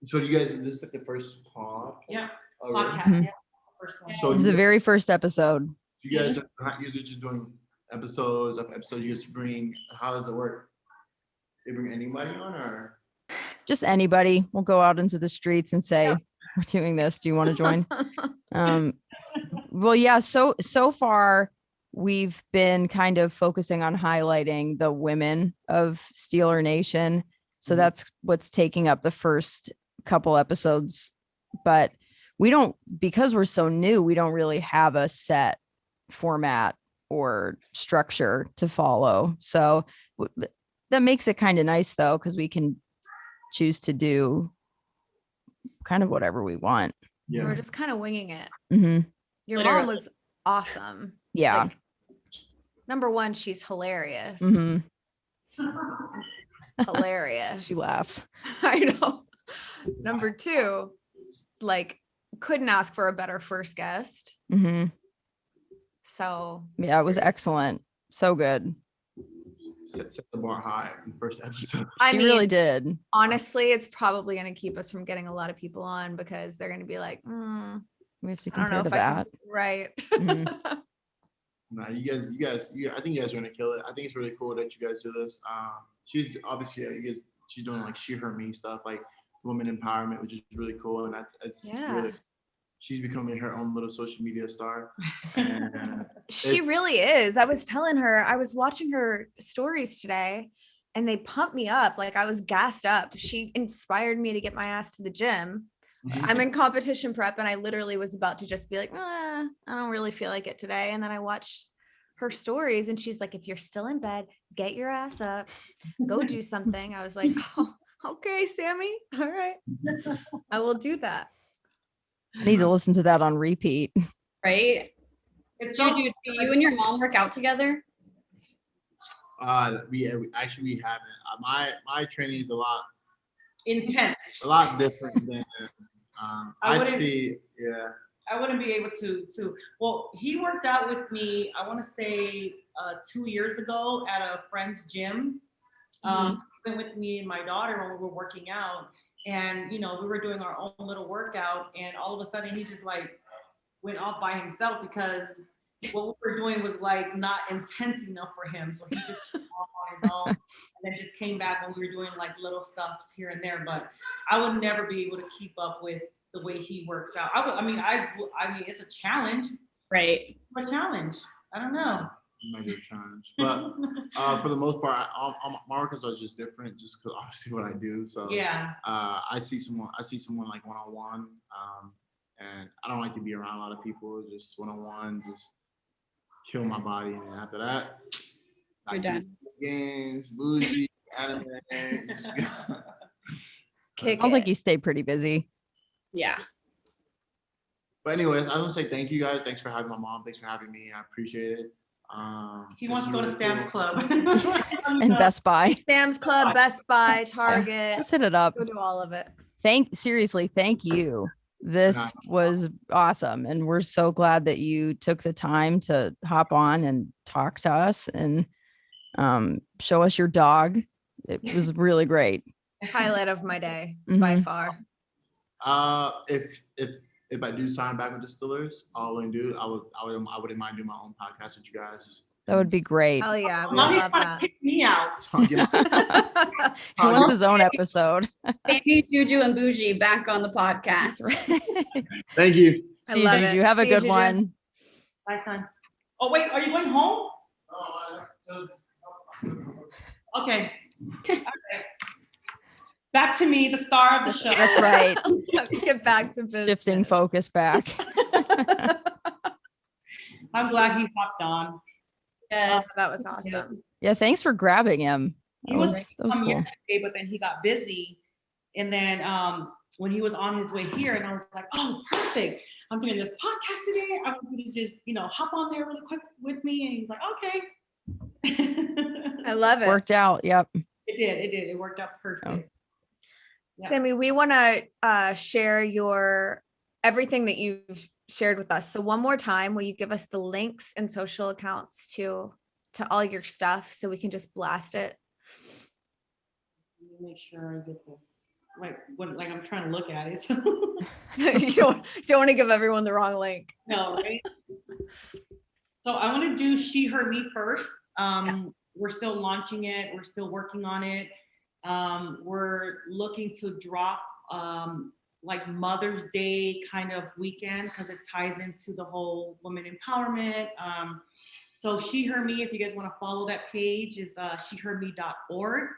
So you guys, this is like the first pod. Yeah, Oh, really? podcast. Mhm. Yeah, first one. So This is the very first episode. you guys are not usually just doing episodes of episodes. You just bring. How does it work? They bring anybody on, or Just anybody will go out into the streets and say, we're doing this. Do you want to join? Well, yeah. So far we've been kind of focusing on highlighting the women of Steeler Nation. So Mhm. that's what's taking up the first couple episodes. But because we're so new, we don't really have a set format or structure to follow. So that makes it kind of nice though, because we can choose to do kind of whatever we want. yeah? We're just kind of winging it. Hmm. Your Literally. mom was awesome. Yeah. Like, number one, she's hilarious. Hmm. Hilarious. She laughs. I know. Number two, like, couldn't ask for a better first guest. Hmm. So Yeah, it was seriously. excellent. So good. Set the bar high in the first episode. I She mean, really did. honestly, it's probably going to keep us from getting a lot of people on because they're going to be like, We have to I don't know compare to if I can. that. Right. Mhm. Nah, you guys, I think you guys are gonna kill it. I think it's really cool that you guys do this. She's obviously, she's doing like she, her, me stuff, like women empowerment, which is really cool, and it's Yeah. really. She's becoming her own little social media star. And She It- really is. I was telling her, I was watching her stories today and they pumped me up. Like I was gassed up. She inspired me to get my ass to the gym. Mhm. I'm in competition prep and I literally was about to just be like, I don't really feel like it today. And then I watched her stories and she's like, if you're still in bed, get your ass up, go do something. I was like, oh, okay, Sammy. All right. I will do that. I need to listen to that on repeat. Right? It's Juju, all- do you and your mom work out together? We actually haven't. My training is a lot intense. different than I I wouldn't- see. Yeah. I wouldn't be able to. Well, he worked out with me, I want to say 2 years ago at a friend's gym. He went with me and my daughter when we were working out. And, you know, we were doing our own little workout. And all of a sudden he just like went off by himself because what we were doing was like not intense enough for him. So he just went off on his own and then just came back when we were doing like little stuff here and there. But I would never be able to keep up with the way he works out. I mean, it's a challenge. Right. A challenge. I don't know. It might be a challenge, but for the most part, my workouts are just different, just because obviously what I do. So Yeah. I see someone like one-on-one, and I don't like to be around a lot of people. Just one-on-one, just kill my body, and then after that, You're back to done. games, bougie, anime. Kick Sounds it. like you stay pretty busy. Yeah. But anyways, I want to say thank you guys. Thanks for having my mom. Thanks for having me. I appreciate it. He this wants is to go to really Sam's cool. Club. And Best Buy. Sam's Club, Best Buy, Target. Just hit it up. Go do all of it. Seriously, thank you. This was awesome. And we're so glad that you took the time to hop on and talk to us and show us your dog. It was really great. Highlight of my day by Mhm. far. If I do sign back with the Steelers, all I do, I wouldn't mind doing my own podcast with you guys. That would be great. Hell yeah. We Now he's love trying to that. kick me out. He wants his own episode. Sammy, Juju, and Bougie back on the podcast. Thank you. I See you, love Juju. it. Have a See you, good Juju. one. Bye, son. Oh, wait, are you going home? Okay. Okay. Back to me, the star of the show. That's right. Let's get back to business. Shifting focus back. I'm glad he hopped on. Yes. That was awesome. Yeah, thanks for grabbing him. He That was was come cool. yesterday, but then he got busy. And then when he was on his way here, and I was like, oh, perfect. I'm doing this podcast today. I want you to just, hop on there really quick with me. And he's like, okay. I love it. Worked out. Yep. It did. It worked out perfect. Yeah. Sammy, we want to share everything that you've shared with us. So one more time, will you give us the links and social accounts to all your stuff so we can just blast it? Let me make sure I get this. Like I'm trying to look at it. you don't want to give everyone the wrong link. No, right? So I want to do She, Her, Me first. We're still launching it. We're still working on it. We're looking to drop like Mother's Day kind of weekend because it ties into the whole women empowerment. So She, Her, Me, if you guys want to follow that page, is sheherme.org.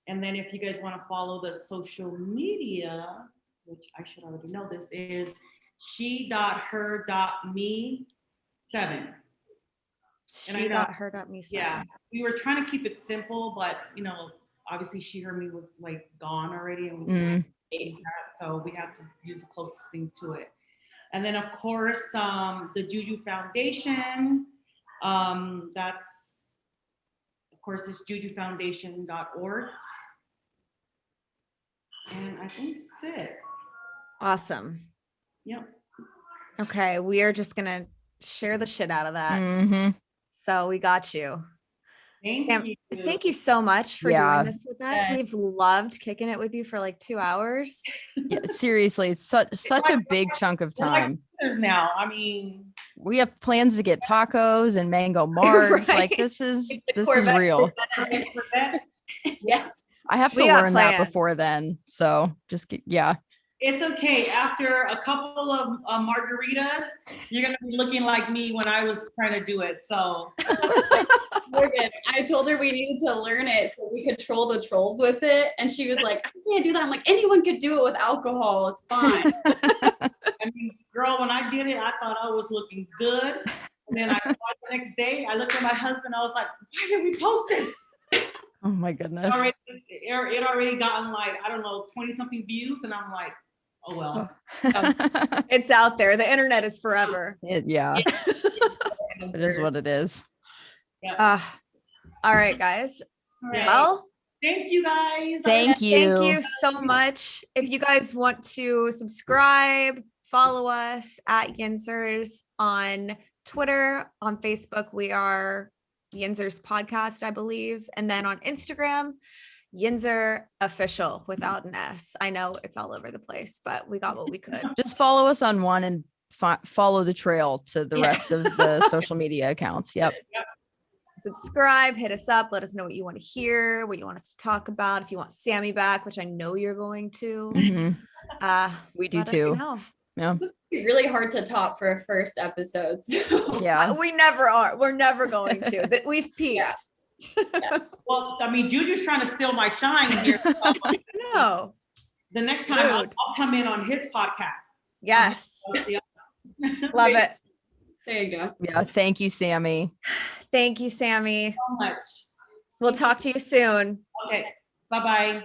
And then if you guys want to follow the social media, which I should already know this, is she.her.me7. She.her.me. Yeah, we were trying to keep it simple, but obviously She, Her, Me was like gone already, and we made that, so we had to use the closest thing to it. And then of course, the Juju Foundation. That's of course it's jujufoundation.org. And I think that's it. Awesome. Yep. Okay, we are just gonna share the shit out of that. Mhm. So we got you. Sam, you. thank you so much for Yeah. doing this with us. Yeah. We've loved kicking it with you for like 2 hours. Yeah, seriously, it's such a big chunk of We're like time. sisters now. I mean, We have plans to get tacos and mango margs. Like Right. this is The Corvette real. Corvette. Yes. I have to We got learn that plans. before then. So just yeah. It's okay. After a couple of margaritas, you're gonna be looking like me when I was trying to do it. So Morgan, I told her we needed to learn it so we could troll the trolls with it. And she was like, I can't do that. I'm like, anyone could do it with alcohol. It's fine. I mean, girl, when I did it, I thought I was looking good. And then I saw it the next day. I looked at my husband. I was like, why did we post this? Oh my goodness. It already gotten like, I don't know, 20 something views. And I'm like, oh, well. It's out there. The internet is forever. Yeah, it is what it is. All right, guys. All right. Well, Thank you guys. Thank you. thank you so much. If you guys want to subscribe, follow us at Yinzers on Twitter, on Facebook, we are Yinzers Podcast, I believe. And then on Instagram, Yinzer Official without an S. I know it's all over the place, but we got what we could. Just follow us on one and follow the trail to the rest of the social media accounts. Yep. Subscribe, hit us up, let us know what you want to hear, what you want us to talk about. If you want Sammy back, which I know you're going to, Mhm. We do let us too. know. Yeah. This is really hard to top for a first episode. So. Yeah. We never are. We're never going to. That we've peaked. Well, I mean, Juju's trying to steal my shine here. No. The next time I'll Rude. come in on his podcast. Yes. So Love it. There you go. Yeah. Thank you, Sammy. Thank you, Sammy. much. We'll talk to you soon. Okay. Bye-bye.